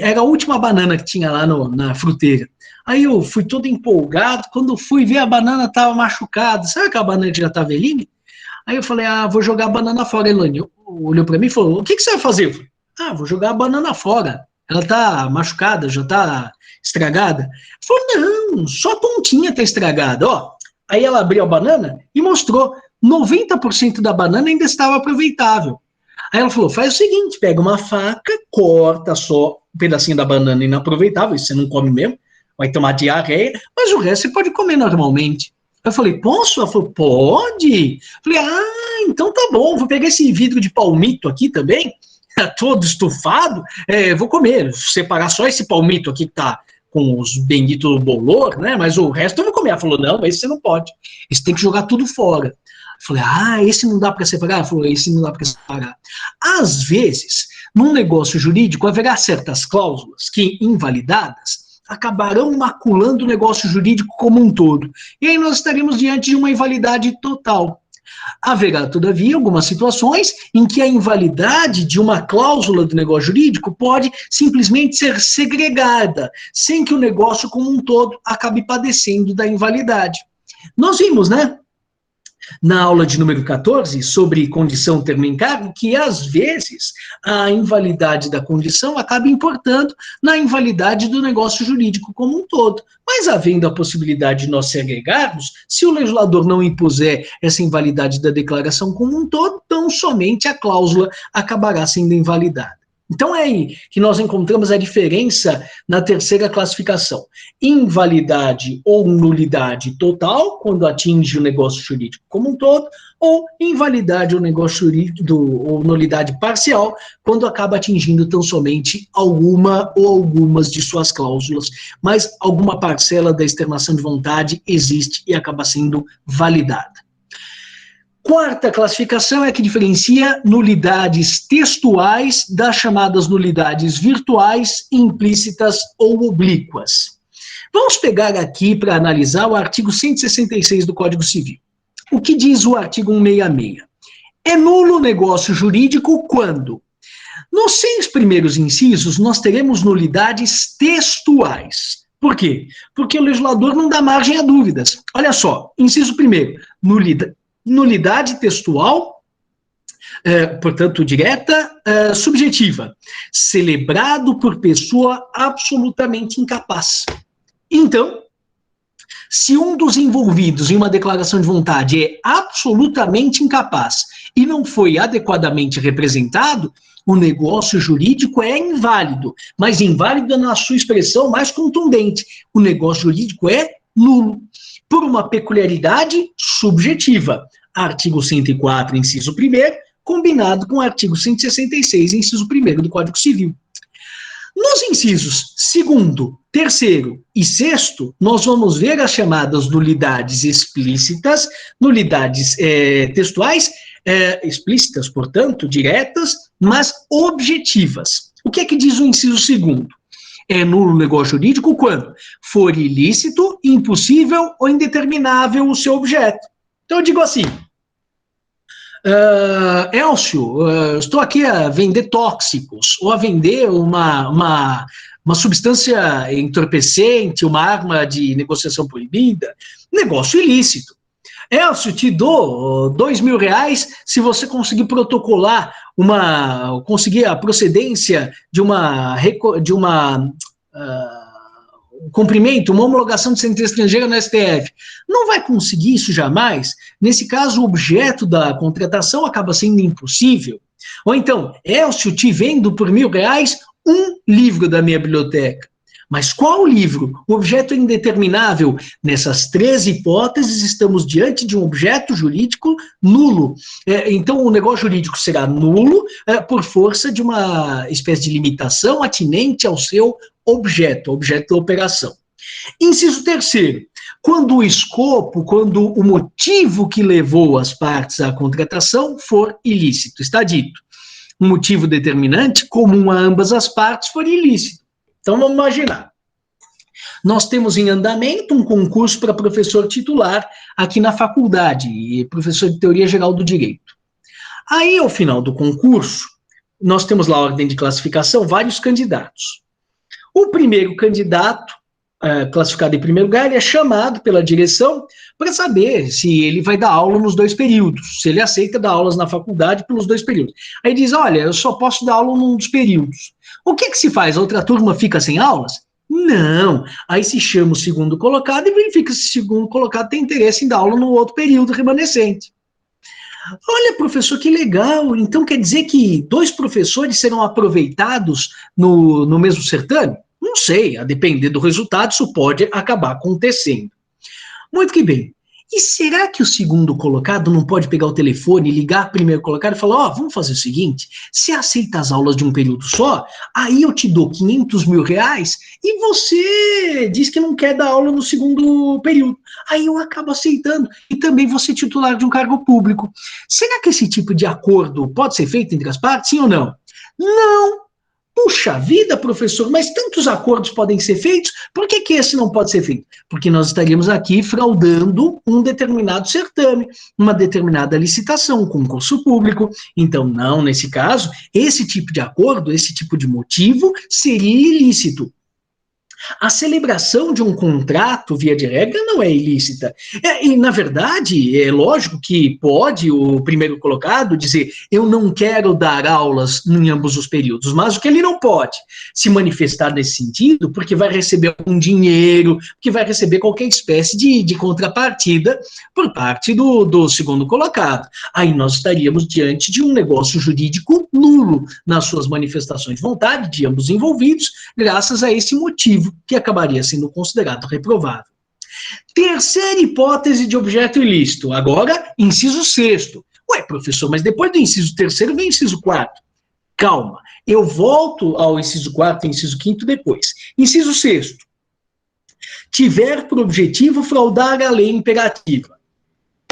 era a última banana que tinha lá na fruteira. Aí eu fui todo empolgado, quando fui ver a banana estava machucada. Sabe aquela banana que já está velhinha? Aí eu falei, vou jogar a banana fora. Elaine olhou para mim e falou, o que você vai fazer? Eu falei, vou jogar a banana fora. Ela está machucada, já está estragada? Ela falou, não, só a pontinha está estragada, ó. Aí ela abriu a banana e mostrou, 90% da banana ainda estava aproveitável. Aí ela falou, faz o seguinte, pega uma faca, corta só um pedacinho da banana inaproveitável, isso você não come mesmo, vai tomar diarreia, mas o resto você pode comer normalmente. Eu falei, posso? Ela falou, pode. Eu falei, então tá bom, vou pegar esse vidro de palmito aqui também, todo estufado, vou comer, separar só esse palmito aqui que tá com os benditos bolor, né, mas o resto eu vou comer. Ela falou, não, esse você não pode, esse tem que jogar tudo fora. Eu falei, esse não dá para separar? Ela falou, esse não dá para separar. Às vezes, num negócio jurídico, haverá certas cláusulas que, invalidadas, acabarão maculando o negócio jurídico como um todo. E aí nós estaremos diante de uma invalidade total. Haverá, todavia, algumas situações em que a invalidade de uma cláusula do negócio jurídico pode simplesmente ser segregada, sem que o negócio como um todo acabe padecendo da invalidade. Nós vimos, né, na aula de número 14, sobre condição termo encargo, que às vezes a invalidade da condição acaba importando na invalidade do negócio jurídico como um todo. Mas havendo a possibilidade de nós segregarmos, se o legislador não impuser essa invalidade da declaração como um todo, então somente a cláusula acabará sendo invalidada. Então é aí que nós encontramos a diferença na terceira classificação. Invalidade ou nulidade total, quando atinge o negócio jurídico como um todo, ou invalidade ou negócio jurídico, ou nulidade parcial, quando acaba atingindo tão somente alguma ou algumas de suas cláusulas, mas alguma parcela da externação de vontade existe e acaba sendo validada. Quarta classificação é a que diferencia nulidades textuais das chamadas nulidades virtuais, implícitas ou oblíquas. Vamos pegar aqui para analisar o artigo 166 do Código Civil. O que diz o artigo 166? É nulo o negócio jurídico quando, nos 6 primeiros incisos, nós teremos nulidades textuais. Por quê? Porque o legislador não dá margem a dúvidas. Olha só, inciso primeiro, nulidade textual, portanto, direta, subjetiva, celebrado por pessoa absolutamente incapaz. Então, se um dos envolvidos em uma declaração de vontade é absolutamente incapaz e não foi adequadamente representado, o negócio jurídico é inválido, mas inválido na sua expressão mais contundente. O negócio jurídico é nulo, por uma peculiaridade subjetiva. Artigo 104, inciso 1º, combinado com o artigo 166, inciso 1º do Código Civil. Nos incisos segundo, terceiro e sexto, nós vamos ver as chamadas nulidades explícitas, nulidades textuais, explícitas, portanto, diretas, mas objetivas. O que é que diz o inciso segundo? É nulo o negócio jurídico quando for ilícito, impossível ou indeterminável o seu objeto. Então eu digo assim, Elcio, estou aqui a vender tóxicos, ou a vender uma substância entorpecente, uma arma de negociação proibida, negócio ilícito. Elcio, te dou R$2.000 se você conseguir protocolar conseguir a procedência de uma cumprimento, uma homologação de sentença estrangeira no STF. Não vai conseguir isso jamais. Nesse caso, o objeto da contratação acaba sendo impossível. Ou então, Elcio, te vendo por R$1.000 um livro da minha biblioteca. Mas qual livro? O objeto é indeterminável. Nessas três hipóteses, estamos diante de um objeto jurídico nulo. Então, o negócio jurídico será nulo por força de uma espécie de limitação atinente ao seu objeto da operação. Inciso terceiro, quando o escopo, quando o motivo que levou as partes à contratação for ilícito. Está dito, um motivo determinante comum a ambas as partes for ilícito. Então, vamos imaginar. Nós temos em andamento um concurso para professor titular aqui na faculdade, professor de Teoria Geral do Direito. Aí, ao final do concurso, nós temos lá a ordem de classificação, vários candidatos. O primeiro candidato, classificado em primeiro lugar, ele é chamado pela direção para saber se ele vai dar aula nos 2 períodos, se ele aceita dar aulas na faculdade pelos 2 períodos. Aí diz, olha, eu só posso dar aula num dos períodos. O que se faz? A outra turma fica sem aulas? Não. Aí se chama o segundo colocado e verifica se o segundo colocado tem interesse em dar aula no outro período remanescente. Olha, professor, que legal. Então quer dizer que 2 professores serão aproveitados no mesmo certame? Não sei, a depender do resultado, isso pode acabar acontecendo. Muito que bem. E será que o segundo colocado não pode pegar o telefone, ligar para o primeiro colocado e falar, vamos fazer o seguinte, você aceita as aulas de um período só, aí eu te dou R$500.000 e você diz que não quer dar aula no segundo período. Aí eu acabo aceitando e também vou ser titular de um cargo público. Será que esse tipo de acordo pode ser feito entre as partes, sim ou não? Não. Puxa vida, professor, mas tantos acordos podem ser feitos, por que esse não pode ser feito? Porque nós estaríamos aqui fraudando um determinado certame, uma determinada licitação, um concurso público. Então, não, nesse caso, esse tipo de acordo, esse tipo de motivo seria ilícito. A celebração de um contrato, via de regra, não é ilícita. E, na verdade, é lógico que pode o primeiro colocado dizer eu não quero dar aulas em ambos os períodos, mas o que ele não pode se manifestar nesse sentido, porque vai receber algum dinheiro, que vai receber qualquer espécie de contrapartida por parte do segundo colocado. Aí nós estaríamos diante de um negócio jurídico nulo nas suas manifestações de vontade de ambos envolvidos, graças a esse motivo que acabaria sendo considerado reprovável. Terceira hipótese de objeto ilícito, agora, inciso sexto. Ué, professor, mas depois do inciso terceiro vem o inciso quarto. Calma, eu volto ao inciso quarto e inciso quinto depois. Inciso sexto. Tiver por objetivo fraudar a lei imperativa.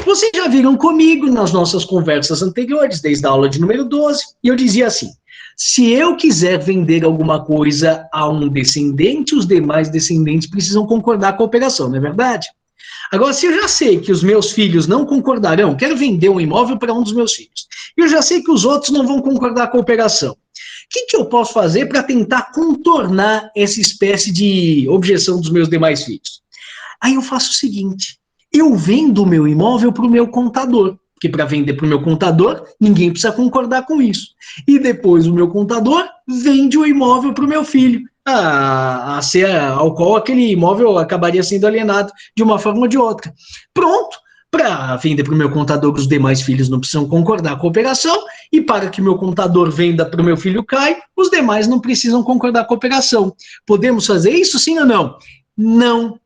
Vocês já viram comigo nas nossas conversas anteriores, desde a aula de número 12, e eu dizia assim, se eu quiser vender alguma coisa a um descendente, os demais descendentes precisam concordar com a operação, não é verdade? Agora, se eu já sei que os meus filhos não concordarão, quero vender um imóvel para um dos meus filhos, e eu já sei que os outros não vão concordar com a operação, o que eu posso fazer para tentar contornar essa espécie de objeção dos meus demais filhos? Aí eu faço o seguinte, eu vendo o meu imóvel para o meu contador, porque para vender para o meu contador, ninguém precisa concordar com isso. E depois o meu contador vende o imóvel para o meu filho, ao qual aquele imóvel acabaria sendo alienado de uma forma ou de outra. Pronto, para vender para o meu contador, os demais filhos não precisam concordar com a operação, e para que meu contador venda para o meu filho Caio, os demais não precisam concordar com a operação. Podemos fazer isso, sim ou não? Não.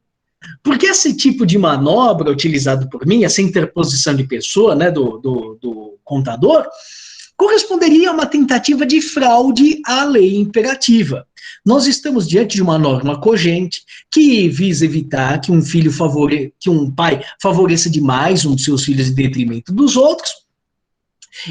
Porque esse tipo de manobra utilizado por mim, essa interposição de pessoa, né, do contador, corresponderia a uma tentativa de fraude à lei imperativa. Nós estamos diante de uma norma cogente que visa evitar que um pai favoreça demais um dos seus filhos em detrimento dos outros.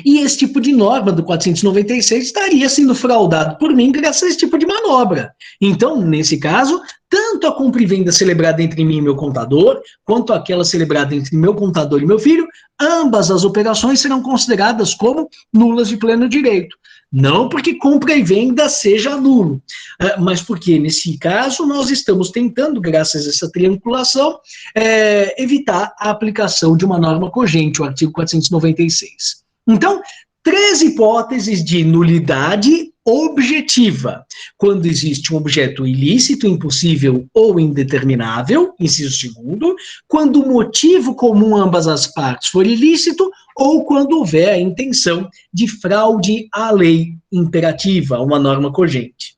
E esse tipo de norma do 496 estaria sendo fraudado por mim graças a esse tipo de manobra. Então, nesse caso, tanto a compra e venda celebrada entre mim e meu contador, quanto aquela celebrada entre meu contador e meu filho, ambas as operações serão consideradas como nulas de pleno direito. Não porque compra e venda seja nulo, mas porque, nesse caso, nós estamos tentando, graças a essa triangulação, evitar a aplicação de uma norma cogente, o artigo 496. Então, 3 hipóteses de nulidade objetiva. Quando existe um objeto ilícito, impossível ou indeterminável, inciso 2º, quando o motivo comum a ambas as partes for ilícito, ou quando houver a intenção de fraude à lei imperativa, uma norma cogente.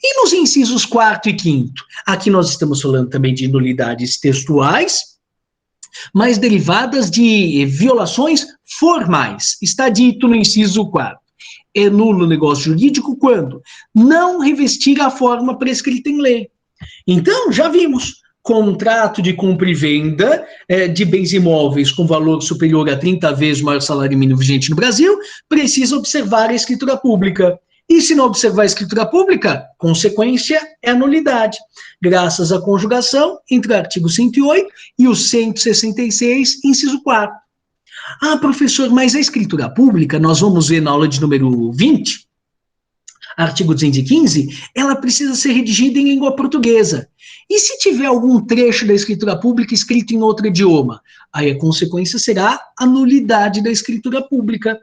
E nos incisos 4º e 5º? Aqui nós estamos falando também de nulidades textuais, mas derivadas de violações formais. Está dito no inciso 4º. É nulo o negócio jurídico quando não revestir a forma prescrita em lei. Então, já vimos, contrato de compra e venda de bens imóveis com valor superior a 30 vezes o maior salário mínimo vigente no Brasil, precisa observar a escritura pública. E se não observar a escritura pública, consequência é a nulidade, graças à conjugação entre o artigo 108 e o 166, inciso 4º. Ah, professor, mas a escritura pública, nós vamos ver na aula de número 20, artigo 215, ela precisa ser redigida em língua portuguesa. E se tiver algum trecho da escritura pública escrito em outro idioma? Aí a consequência será a nulidade da escritura pública.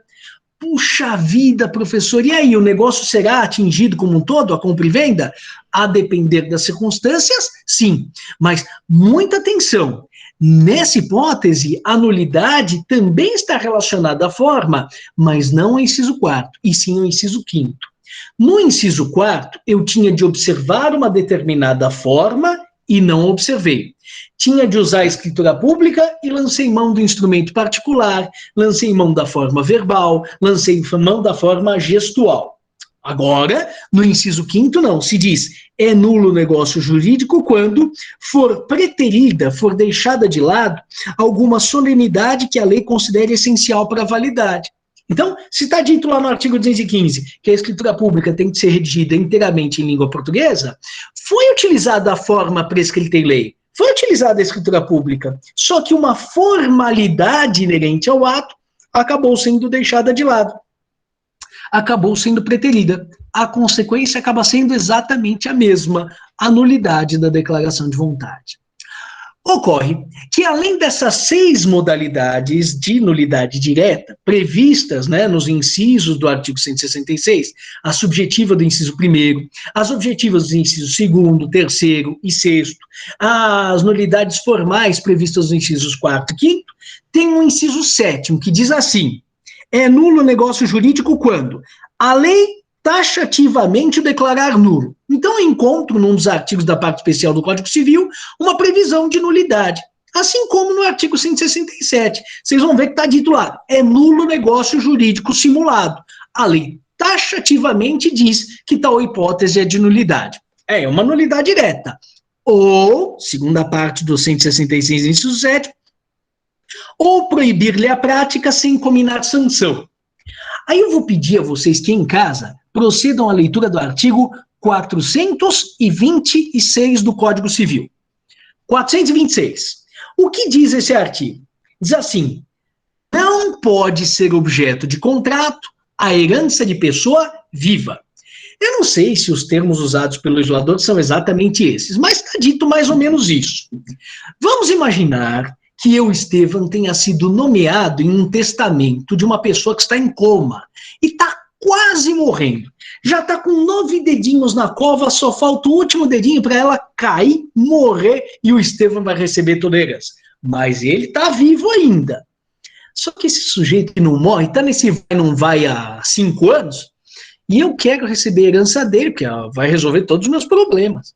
Puxa vida, professor, e aí, o negócio será atingido como um todo, a compra e venda? A depender das circunstâncias, sim. Mas muita atenção, nessa hipótese, a nulidade também está relacionada à forma, mas não ao inciso 4º, e sim ao inciso 5º. No inciso 4º, eu tinha de observar uma determinada forma e não observei. Tinha de usar a escritura pública e lancei mão do instrumento particular, lancei mão da forma verbal, lancei mão da forma gestual. Agora, no inciso 5º, não, se diz, é nulo o negócio jurídico quando for preterida, for deixada de lado alguma solenidade que a lei considere essencial para a validade. Então, se está dito lá no artigo 215 que a escritura pública tem que ser redigida inteiramente em língua portuguesa, foi utilizada a forma prescrita em lei, foi utilizada a escritura pública, só que uma formalidade inerente ao ato acabou sendo deixada de lado, acabou sendo preterida. A consequência acaba sendo exatamente a mesma, a nulidade da declaração de vontade. Ocorre que, além dessas 6 modalidades de nulidade direta, previstas nos incisos do artigo 166, a subjetiva do inciso 1º, as objetivas dos incisos 2º, 3º e 6º, as nulidades formais previstas nos incisos 4º e 5º, tem um inciso 7º, que diz assim, é nulo o negócio jurídico quando a lei taxativamente o declarar nulo. Então, eu encontro, num dos artigos da parte especial do Código Civil, uma previsão de nulidade. Assim como no artigo 167. Vocês vão ver que está dito lá, é nulo o negócio jurídico simulado. A lei taxativamente diz que tal hipótese é de nulidade. É uma nulidade direta. Ou, segunda parte do 166, inciso 7, ou proibir-lhe a prática sem combinar sanção. Aí eu vou pedir a vocês que em casa procedam à leitura do artigo 426 do Código Civil. 426. O que diz esse artigo? Diz assim, não pode ser objeto de contrato a herança de pessoa viva. Eu não sei se os termos usados pelo legislador são exatamente esses, mas está dito mais ou menos isso. Vamos imaginar que eu, Estevam, tenha sido nomeado em um testamento de uma pessoa que está em coma e está quase morrendo. Já está com 9 dedinhos na cova, só falta o último dedinho para ela cair, morrer e o Estevam vai receber toda a herança. Mas ele está vivo ainda. Só que esse sujeito que não morre, está nesse vai não vai há 5 anos, e eu quero receber a herança dele, porque ela vai resolver todos os meus problemas.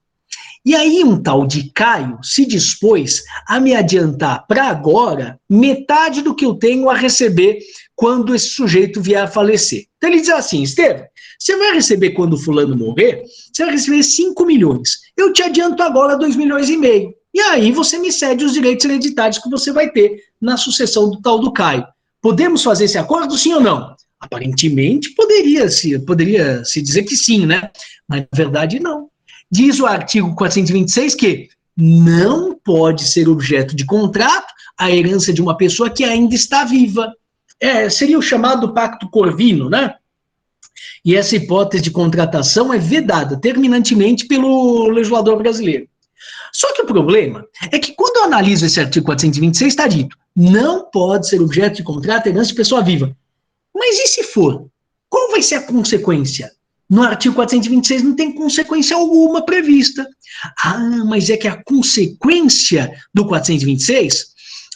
E aí um tal de Caio se dispôs a me adiantar para agora metade do que eu tenho a receber quando esse sujeito vier a falecer. Então ele diz assim, Estevam, você vai receber quando o fulano morrer, você vai receber 5 milhões. Eu te adianto agora 2,5 milhões. E aí você me cede os direitos hereditários que você vai ter na sucessão do tal do Caio. Podemos fazer esse acordo, sim ou não? Aparentemente poderia se dizer que sim, né? Mas na verdade não. Diz o artigo 426 que não pode ser objeto de contrato a herança de uma pessoa que ainda está viva. Seria o chamado pacto corvino, né? E essa hipótese de contratação é vedada terminantemente pelo legislador brasileiro. Só que o problema é que quando eu analiso esse artigo 426, está dito, não pode ser objeto de contrato a herança de pessoa viva. Mas e se for? Qual vai ser a consequência? No artigo 426 não tem consequência alguma prevista. Mas é que a consequência do 426,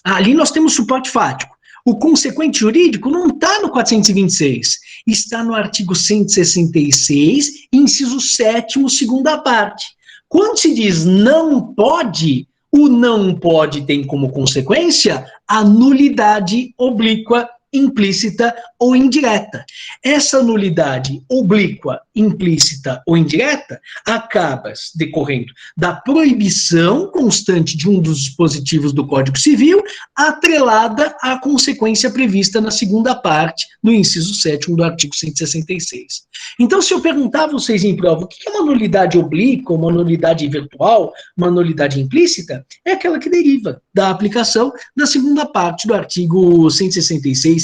ali nós temos suporte fático. O consequente jurídico não está no 426, está no artigo 166, inciso 7º, segunda parte. Quando se diz não pode, o não pode tem como consequência a nulidade oblíqua, implícita ou indireta. Essa nulidade oblíqua, implícita ou indireta acaba decorrendo da proibição constante de um dos dispositivos do Código Civil, atrelada à consequência prevista na segunda parte, no inciso 7º do artigo 166. Então, se eu perguntar a vocês em prova o que é uma nulidade oblíqua, uma nulidade virtual, uma nulidade implícita, é aquela que deriva da aplicação da segunda parte do artigo 166,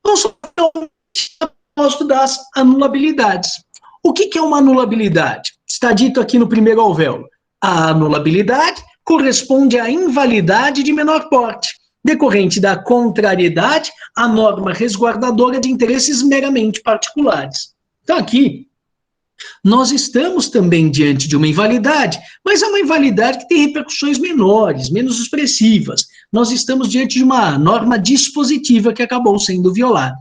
Vamos propósito das anulabilidades. O que é uma anulabilidade? Está dito aqui no primeiro alvéolo. A anulabilidade corresponde à invalidade de menor porte, decorrente da contrariedade à norma resguardadora de interesses meramente particulares. Então aqui, nós estamos também diante de uma invalidade, mas é uma invalidade que tem repercussões menores, menos expressivas. Nós estamos diante de uma norma dispositiva que acabou sendo violada.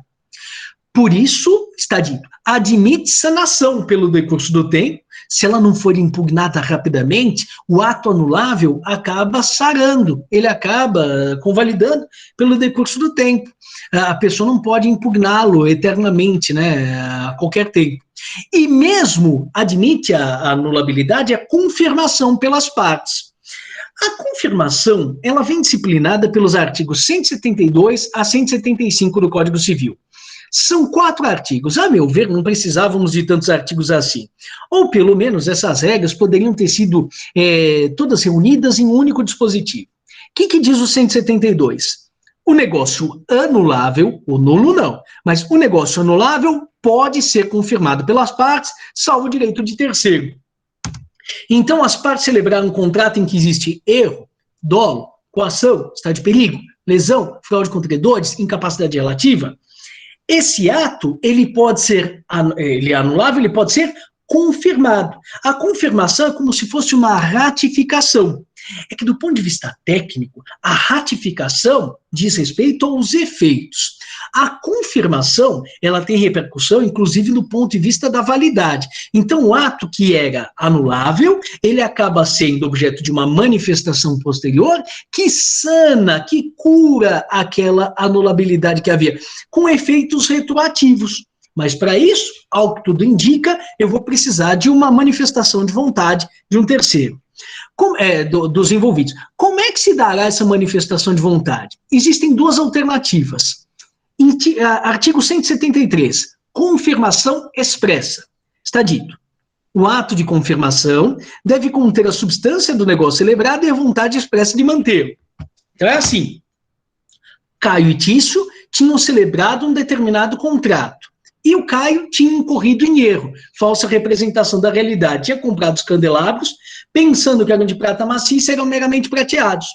Por isso, está dito, admite sanação pelo decurso do tempo. Se ela não for impugnada rapidamente, o ato anulável acaba sarando, ele acaba convalidando pelo decurso do tempo. A pessoa não pode impugná-lo eternamente, né, a qualquer tempo. E mesmo admite a anulabilidade, a confirmação pelas partes. A confirmação, ela vem disciplinada pelos artigos 172 a 175 do Código Civil. São 4 artigos. A meu ver, não precisávamos de tantos artigos assim. Ou, pelo menos, essas regras poderiam ter sido todas reunidas em um único dispositivo. O que diz o 172? O negócio anulável, o nulo não, mas o negócio anulável pode ser confirmado pelas partes, salvo o direito de terceiro. Então, as partes celebraram um contrato em que existe erro, dolo, coação, estado de perigo, lesão, fraude contra credores, incapacidade relativa. Esse ato, ele é anulável, ele pode ser confirmado. A confirmação é como se fosse uma ratificação. É que do ponto de vista técnico, a ratificação diz respeito aos efeitos. A confirmação, ela tem repercussão, inclusive, do ponto de vista da validade. Então, o ato que era anulável, ele acaba sendo objeto de uma manifestação posterior que sana, que cura aquela anulabilidade que havia, com efeitos retroativos. Mas, para isso, ao que tudo indica, eu vou precisar de uma manifestação de vontade de um terceiro. Dos envolvidos. Como é que se dará essa manifestação de vontade? Existem 2 alternativas. Artigo 173, confirmação expressa. Está dito, o ato de confirmação deve conter a substância do negócio celebrado e a vontade expressa de mantê-lo. Então é assim, Caio e Tício tinham celebrado um determinado contrato. E o Caio tinha incorrido em erro, falsa representação da realidade. Tinha comprado os candelabros, pensando que eram de prata maciça, eram meramente prateados.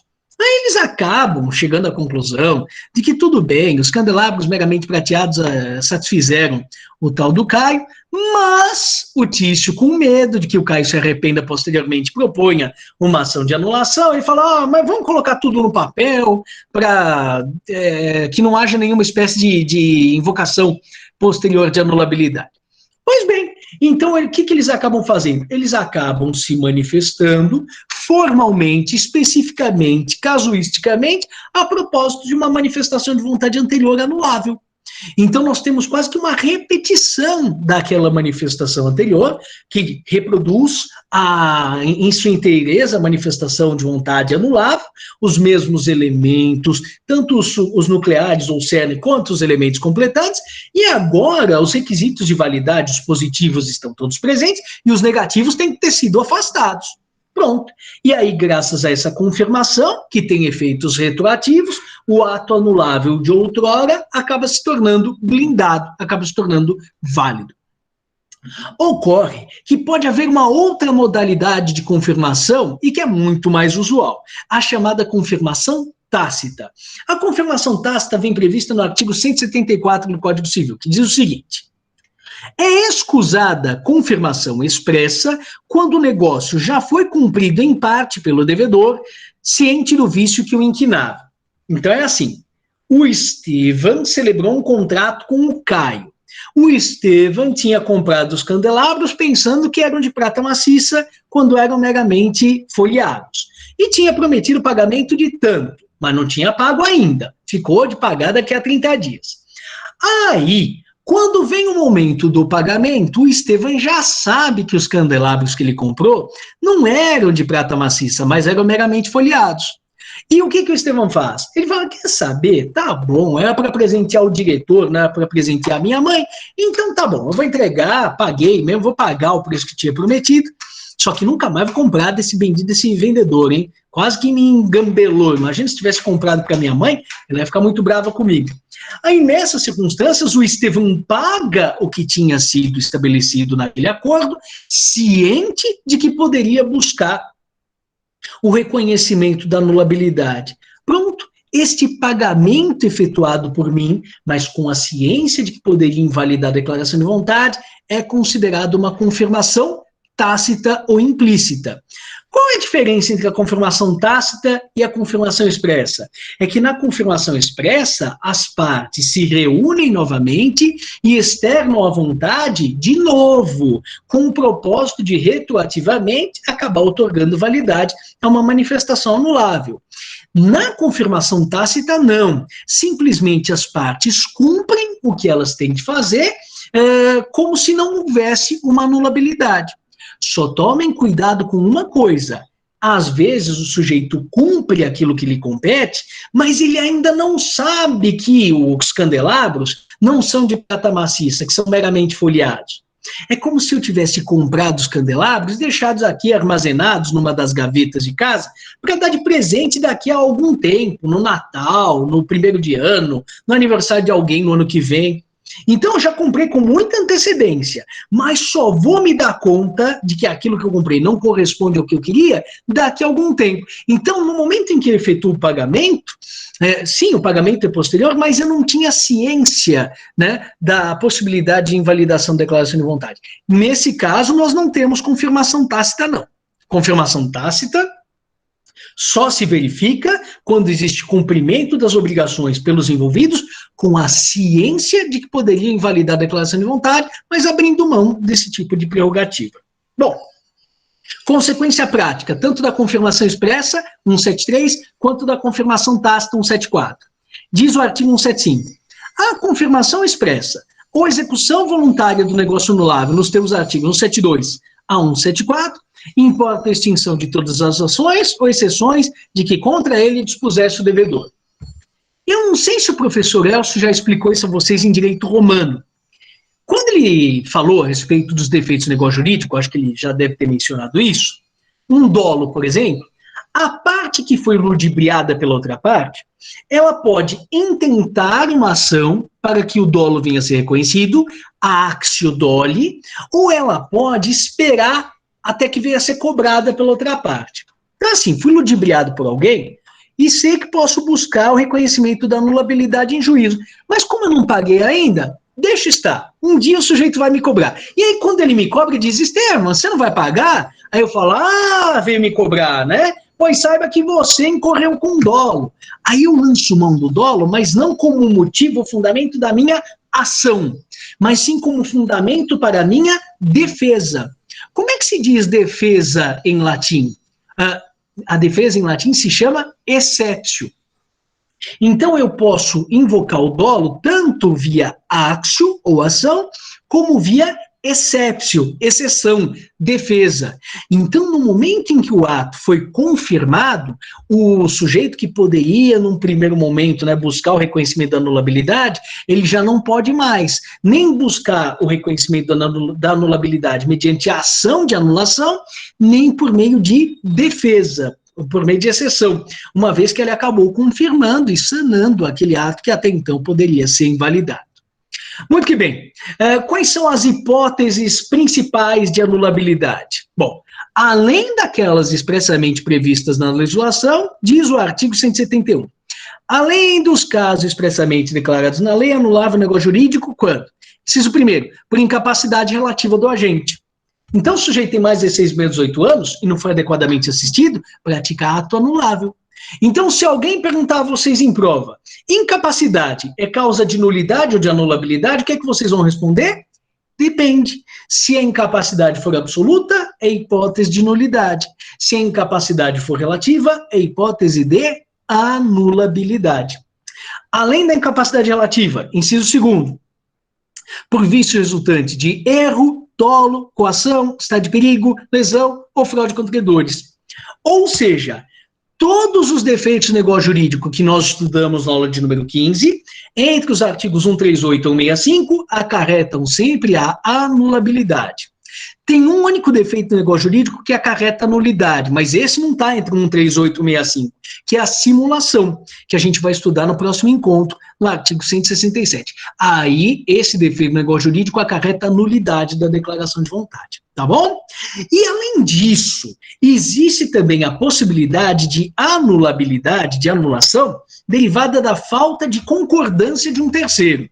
Aí eles acabam chegando à conclusão de que tudo bem, os candelabros meramente prateados satisfizeram o tal do Caio, mas o Tício, com medo de que o Caio se arrependa posteriormente, proponha uma ação de anulação e fala, mas vamos colocar tudo no papel para que não haja nenhuma espécie de invocação posterior de anulabilidade. Pois bem, Então, o que eles acabam fazendo? Eles acabam se manifestando formalmente, especificamente, casuisticamente, a propósito de uma manifestação de vontade anterior anulável. Então, nós temos quase que uma repetição daquela manifestação anterior, que reproduz em sua inteireza a manifestação de vontade anulável, os mesmos elementos, tanto os nucleares ou cerne, quanto os elementos completantes, e agora os requisitos de validade, os positivos estão todos presentes, e os negativos têm que ter sido afastados. Pronto. E aí, graças a essa confirmação, que tem efeitos retroativos, o ato anulável de outrora acaba se tornando blindado, acaba se tornando válido. Ocorre que pode haver uma outra modalidade de confirmação e que é muito mais usual, a chamada confirmação tácita. A confirmação tácita vem prevista no artigo 174 do Código Civil, que diz o seguinte: é escusada confirmação expressa quando o negócio já foi cumprido em parte pelo devedor, ciente do vício que o inquinava. Então é assim, o Estevam celebrou um contrato com o Caio. O Estevam tinha comprado os candelabros pensando que eram de prata maciça quando eram meramente folheados. E tinha prometido pagamento de tanto, mas não tinha pago ainda. Ficou de pagar daqui a 30 dias. Aí, quando vem o momento do pagamento, o Estevam já sabe que os candelabros que ele comprou não eram de prata maciça, mas eram meramente folheados. E o que o Estevam faz? Ele fala, quer saber? Tá bom, era para presentear o diretor, não era para presentear a minha mãe, então tá bom, eu vou entregar, paguei mesmo, vou pagar o preço que tinha prometido, só que nunca mais vou comprar desse vendedor, hein? Quase que me engambelou. Imagina se tivesse comprado para minha mãe, ela ia ficar muito brava comigo. Aí, nessas circunstâncias, o Estevam paga o que tinha sido estabelecido naquele acordo, ciente de que poderia buscar o reconhecimento da anulabilidade. Pronto, este pagamento efetuado por mim, mas com a ciência de que poderia invalidar a declaração de vontade, é considerado uma confirmação tácita ou implícita. Qual é a diferença entre a confirmação tácita e a confirmação expressa? É que na confirmação expressa, as partes se reúnem novamente e externam a vontade de novo, com o propósito de retroativamente acabar otorgando validade a uma manifestação anulável. Na confirmação tácita, não. Simplesmente as partes cumprem o que elas têm de fazer, como se não houvesse uma anulabilidade. Só tomem cuidado com uma coisa. Às vezes o sujeito cumpre aquilo que lhe compete, mas ele ainda não sabe que os candelabros não são de prata maciça, que são meramente folheados. É como se eu tivesse comprado os candelabros, deixados aqui armazenados numa das gavetas de casa, para dar de presente daqui a algum tempo, no Natal, no 1º de ano, no aniversário de alguém no ano que vem. Então, eu já comprei com muita antecedência, mas só vou me dar conta de que aquilo que eu comprei não corresponde ao que eu queria daqui a algum tempo. Então, no momento em que eu efetuo o pagamento, sim, o pagamento é posterior, mas eu não tinha ciência, né, da possibilidade de invalidação da declaração de vontade. Nesse caso, nós não temos confirmação tácita, não. Confirmação tácita só se verifica quando existe cumprimento das obrigações pelos envolvidos com a ciência de que poderia invalidar a declaração de vontade, mas abrindo mão desse tipo de prerrogativa. Bom, consequência prática, tanto da confirmação expressa, 173, quanto da confirmação tácita, 174. Diz o artigo 175. A confirmação expressa ou execução voluntária do negócio anulável nos termos do artigo 172 a 174, importa a extinção de todas as ações ou exceções de que contra ele dispusesse o devedor. Eu não sei se o professor Elcio já explicou isso a vocês em direito romano. Quando ele falou a respeito dos defeitos do negócio jurídico, acho que ele já deve ter mencionado isso, um dolo, por exemplo, a parte que foi ludibriada pela outra parte, ela pode intentar uma ação para que o dolo venha a ser reconhecido, a actio doli, ou ela pode esperar até que venha a ser cobrada pela outra parte. Então, assim, fui ludibriado por alguém e sei que posso buscar o reconhecimento da anulabilidade em juízo. Mas como eu não paguei ainda, deixa estar. Um dia o sujeito vai me cobrar. E aí, quando ele me cobra, ele diz, Estevam, você não vai pagar? Aí eu falo, veio me cobrar, né? Pois saiba que você incorreu com dolo. Aí eu lanço mão do dolo, mas não como motivo ou fundamento da minha ação, mas sim como fundamento para a minha defesa. Como é que se diz defesa em latim? A defesa em latim se chama exceptio. Então, eu posso invocar o dolo tanto via actio, ou ação, como via exceptio, exceção, defesa. Então, no momento em que o ato foi confirmado, o sujeito que poderia, num primeiro momento, buscar o reconhecimento da anulabilidade, ele já não pode mais nem buscar o reconhecimento da anulabilidade mediante a ação de anulação, nem por meio de defesa, por meio de exceção, uma vez que ele acabou confirmando e sanando aquele ato que até então poderia ser invalidado. Muito que bem. Quais são as hipóteses principais de anulabilidade? Bom, além daquelas expressamente previstas na legislação, diz o artigo 171. Além dos casos expressamente declarados na lei, anulável o negócio jurídico quando? Inciso primeiro, por incapacidade relativa do agente. Então, o sujeito tem mais de 16 meses, 18 anos, e não foi adequadamente assistido, pratica ato anulável. Então, se alguém perguntar a vocês em prova, incapacidade é causa de nulidade ou de anulabilidade, o que é que vocês vão responder? Depende. Se a incapacidade for absoluta, é hipótese de nulidade. Se a incapacidade for relativa, é hipótese de anulabilidade. Além da incapacidade relativa, inciso segundo, por vício resultante de erro, dolo, coação, estado de perigo, lesão ou fraude contra credores. Ou seja, todos os defeitos do negócio jurídico que nós estudamos na aula de número 15, entre os artigos 138 e 165, acarretam sempre a anulabilidade. Tem um único defeito do negócio jurídico que acarreta nulidade, mas esse não está entre 138 e 165, que é a simulação, que a gente vai estudar no próximo encontro, no artigo 167. Aí, esse defeito do negócio jurídico acarreta a nulidade da declaração de vontade, tá bom? E, além disso, existe também a possibilidade de anulabilidade, de anulação, derivada da falta de concordância de um terceiro.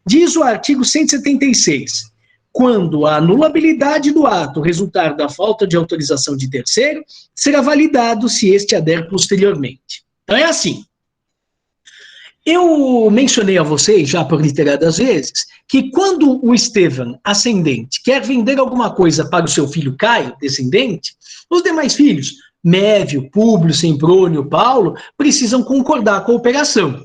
Diz o artigo 176. Quando a anulabilidade do ato resultar da falta de autorização de terceiro, será validado se este adere posteriormente. Então é assim. Eu mencionei a vocês, já por reiteradas vezes, que quando o Estevam, ascendente, quer vender alguma coisa para o seu filho Caio, descendente, os demais filhos, Mévio, Públio, Semprônio, Paulo, precisam concordar com a operação.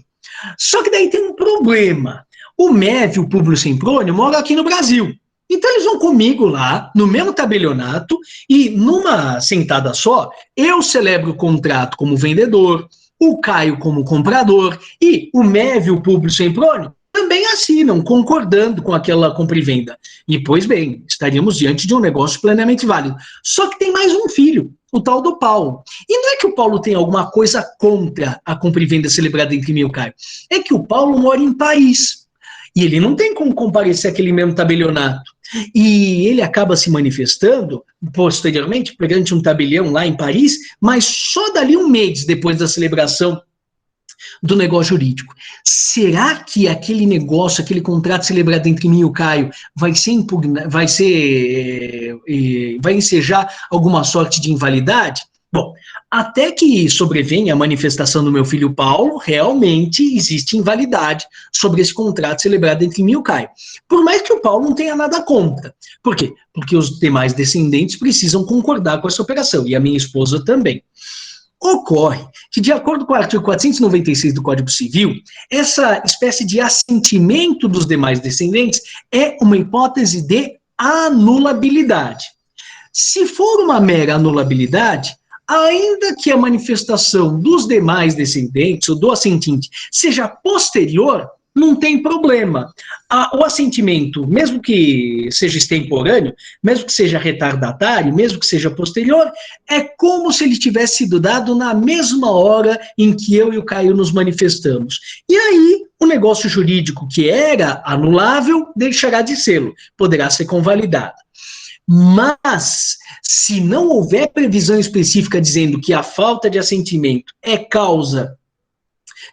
Só que daí tem um problema. O Mévio, Públio, Semprônio moram aqui no Brasil. Então eles vão comigo lá, no mesmo tabelionato, e numa sentada só, eu celebro o contrato como vendedor, o Caio como comprador, e o Mévio, o Públio Semprônio também assinam, concordando com aquela compra e venda. E, pois bem, estaríamos diante de um negócio plenamente válido. Só que tem mais um filho, o tal do Paulo. E não é que o Paulo tem alguma coisa contra a compra e venda celebrada entre mim e o Caio. É que o Paulo mora em Paris. E ele não tem como comparecer àquele mesmo tabelionato. E ele acaba se manifestando, posteriormente, perante um tabelião lá em Paris, mas só dali um mês depois da celebração do negócio jurídico. Será que aquele negócio, aquele contrato celebrado entre mim e o Caio vai ensejar alguma sorte de invalidade? Bom, até que sobrevenha a manifestação do meu filho Paulo, realmente existe invalidade sobre esse contrato celebrado entre mim e o Caio. Por mais que o Paulo não tenha nada contra. Por quê? Porque os demais descendentes precisam concordar com essa operação, e a minha esposa também. Ocorre que, de acordo com o artigo 496 do Código Civil, essa espécie de assentimento dos demais descendentes é uma hipótese de anulabilidade. Se for uma mera anulabilidade, ainda que a manifestação dos demais descendentes, ou do assentinte, seja posterior, não tem problema. O assentimento, mesmo que seja extemporâneo, mesmo que seja retardatário, mesmo que seja posterior, é como se ele tivesse sido dado na mesma hora em que eu e o Caio nos manifestamos. E aí, o negócio jurídico que era anulável deixará de ser, poderá ser convalidado. Mas, se não houver previsão específica dizendo que a falta de assentimento é causa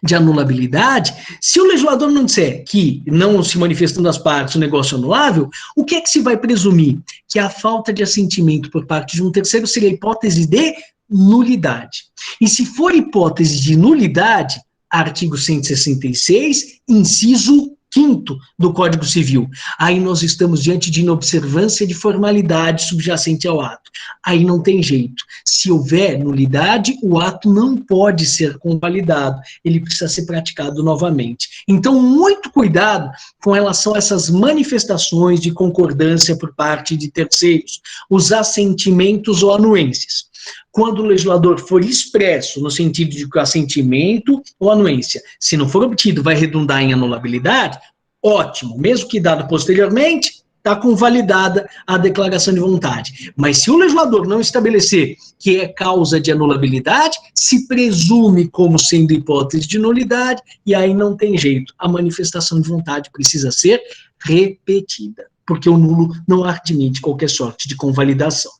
de anulabilidade, se o legislador não disser que, não se manifestando as partes, o negócio é anulável, o que é que se vai presumir? Que a falta de assentimento por parte de um terceiro seria hipótese de nulidade. E se for hipótese de nulidade, artigo 166, inciso 5º do Código Civil. Aí nós estamos diante de inobservância de formalidade subjacente ao ato. Aí não tem jeito. Se houver nulidade, o ato não pode ser convalidado. Ele precisa ser praticado novamente. Então, muito cuidado com relação a essas manifestações de concordância por parte de terceiros, os assentimentos ou anuências. Quando o legislador for expresso no sentido de que o assentimento ou anuência, se não for obtido, vai redundar em anulabilidade, ótimo, mesmo que dado posteriormente, está convalidada a declaração de vontade. Mas se o legislador não estabelecer que é causa de anulabilidade, se presume como sendo hipótese de nulidade, e aí não tem jeito, a manifestação de vontade precisa ser repetida, porque o nulo não admite qualquer sorte de convalidação.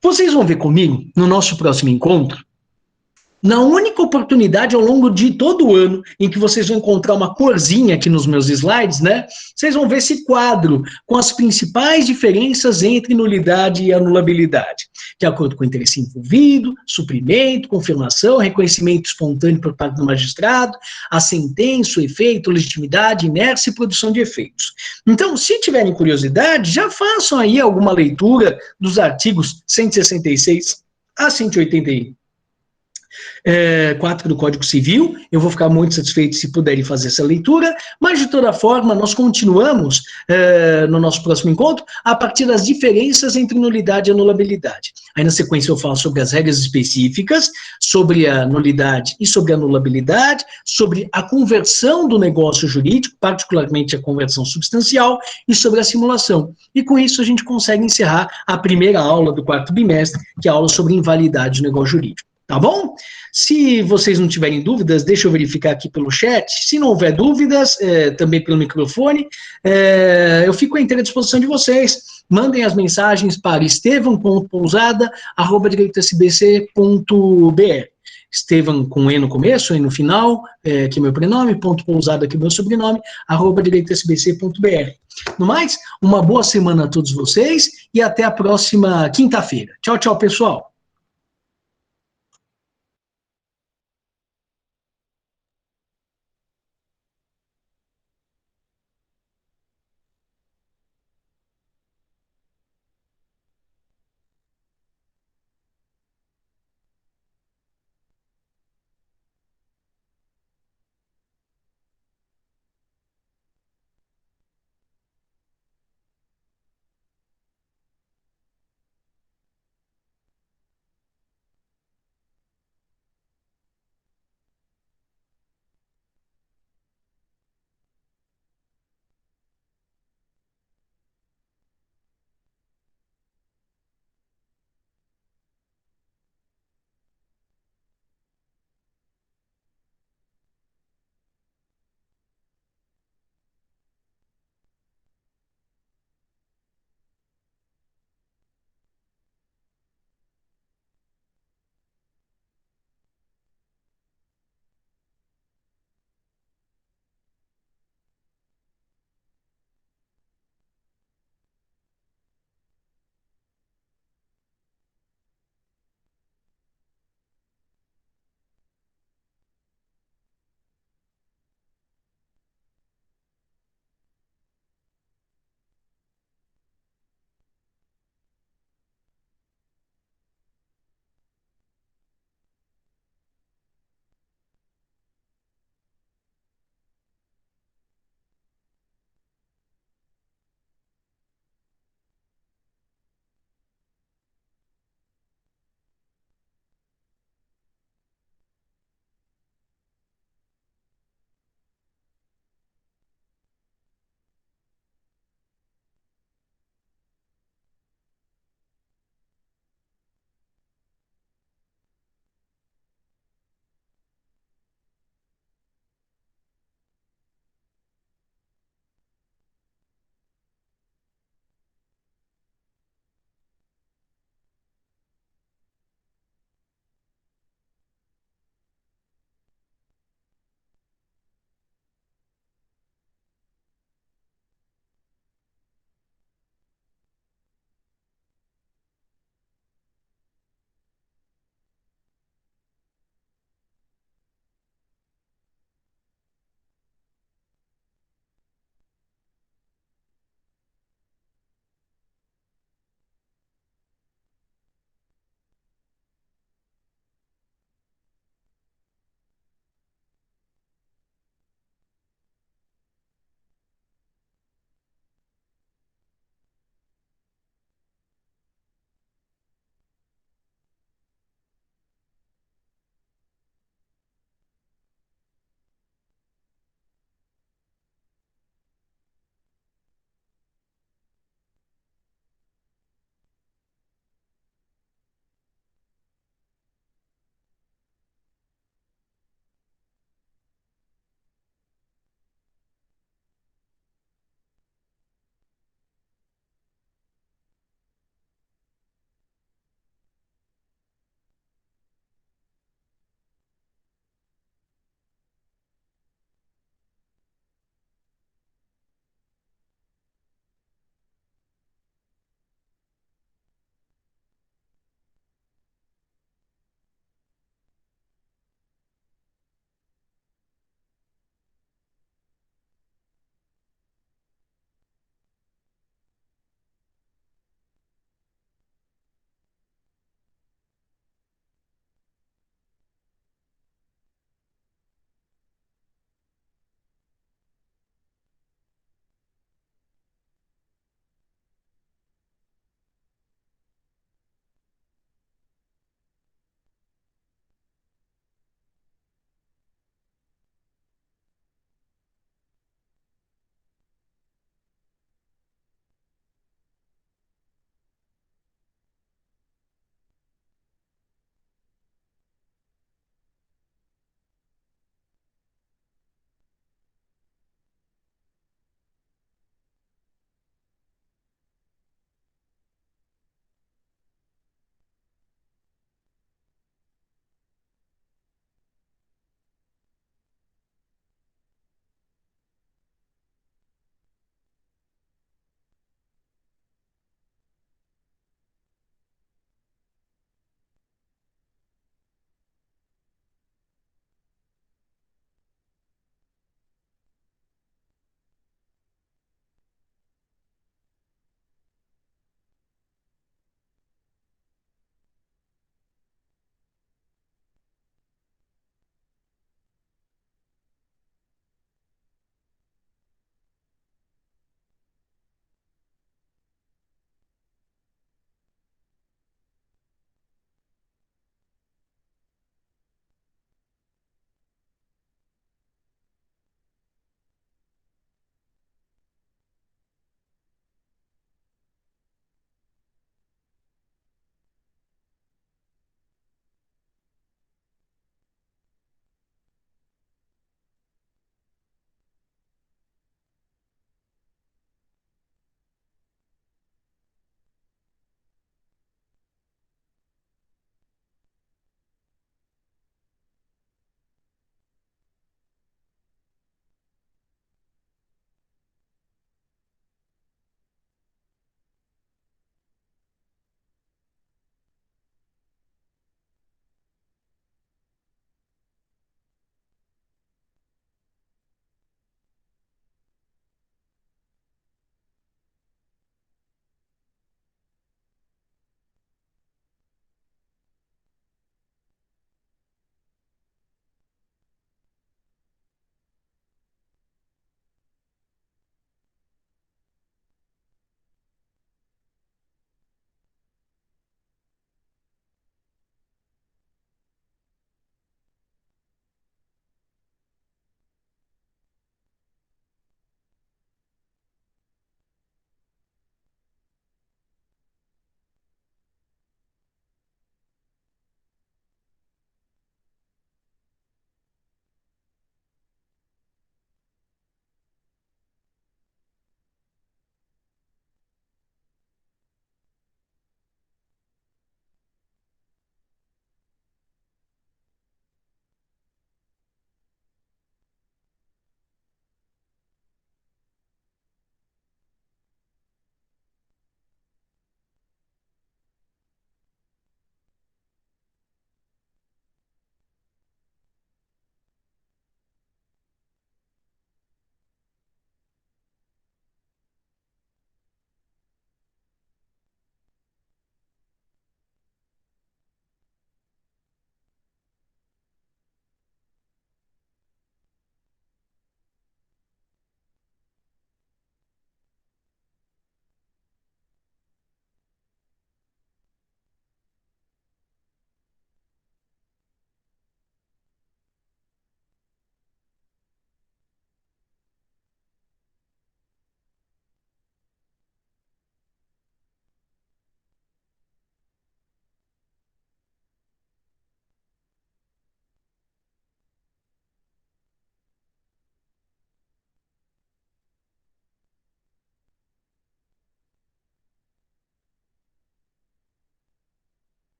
Vocês vão ver comigo, no nosso próximo encontro, na única oportunidade ao longo de todo o ano em que vocês vão encontrar uma corzinha aqui nos meus slides, né? Vocês vão ver esse quadro com as principais diferenças entre nulidade e anulabilidade, de acordo com o interesse envolvido, suprimento, confirmação, reconhecimento espontâneo por parte do magistrado, a sentença, o efeito, legitimidade, inércia e produção de efeitos. Então, se tiverem curiosidade, já façam aí alguma leitura dos artigos 166 a 184 do Código Civil. Eu vou ficar muito satisfeito se puderem fazer essa leitura, mas de toda forma nós continuamos no nosso próximo encontro a partir das diferenças entre nulidade e anulabilidade. Aí na sequência eu falo sobre as regras específicas, sobre a nulidade e sobre a anulabilidade, sobre a conversão do negócio jurídico, particularmente a conversão substancial, e sobre a simulação. E com isso a gente consegue encerrar a primeira aula do 4º bimestre, que é a aula sobre invalidade do negócio jurídico. Tá bom? Se vocês não tiverem dúvidas, deixa eu verificar aqui pelo chat. Se não houver dúvidas, também pelo microfone, eu fico à inteira disposição de vocês. Mandem as mensagens para estevam.pousada@direitosbc.br. Estevam com E no começo, E no final, que é meu prenome, .pousada, que é meu sobrenome, @direitosbc.br. No mais, uma boa semana a todos vocês e até a próxima quinta-feira. Tchau, tchau, pessoal.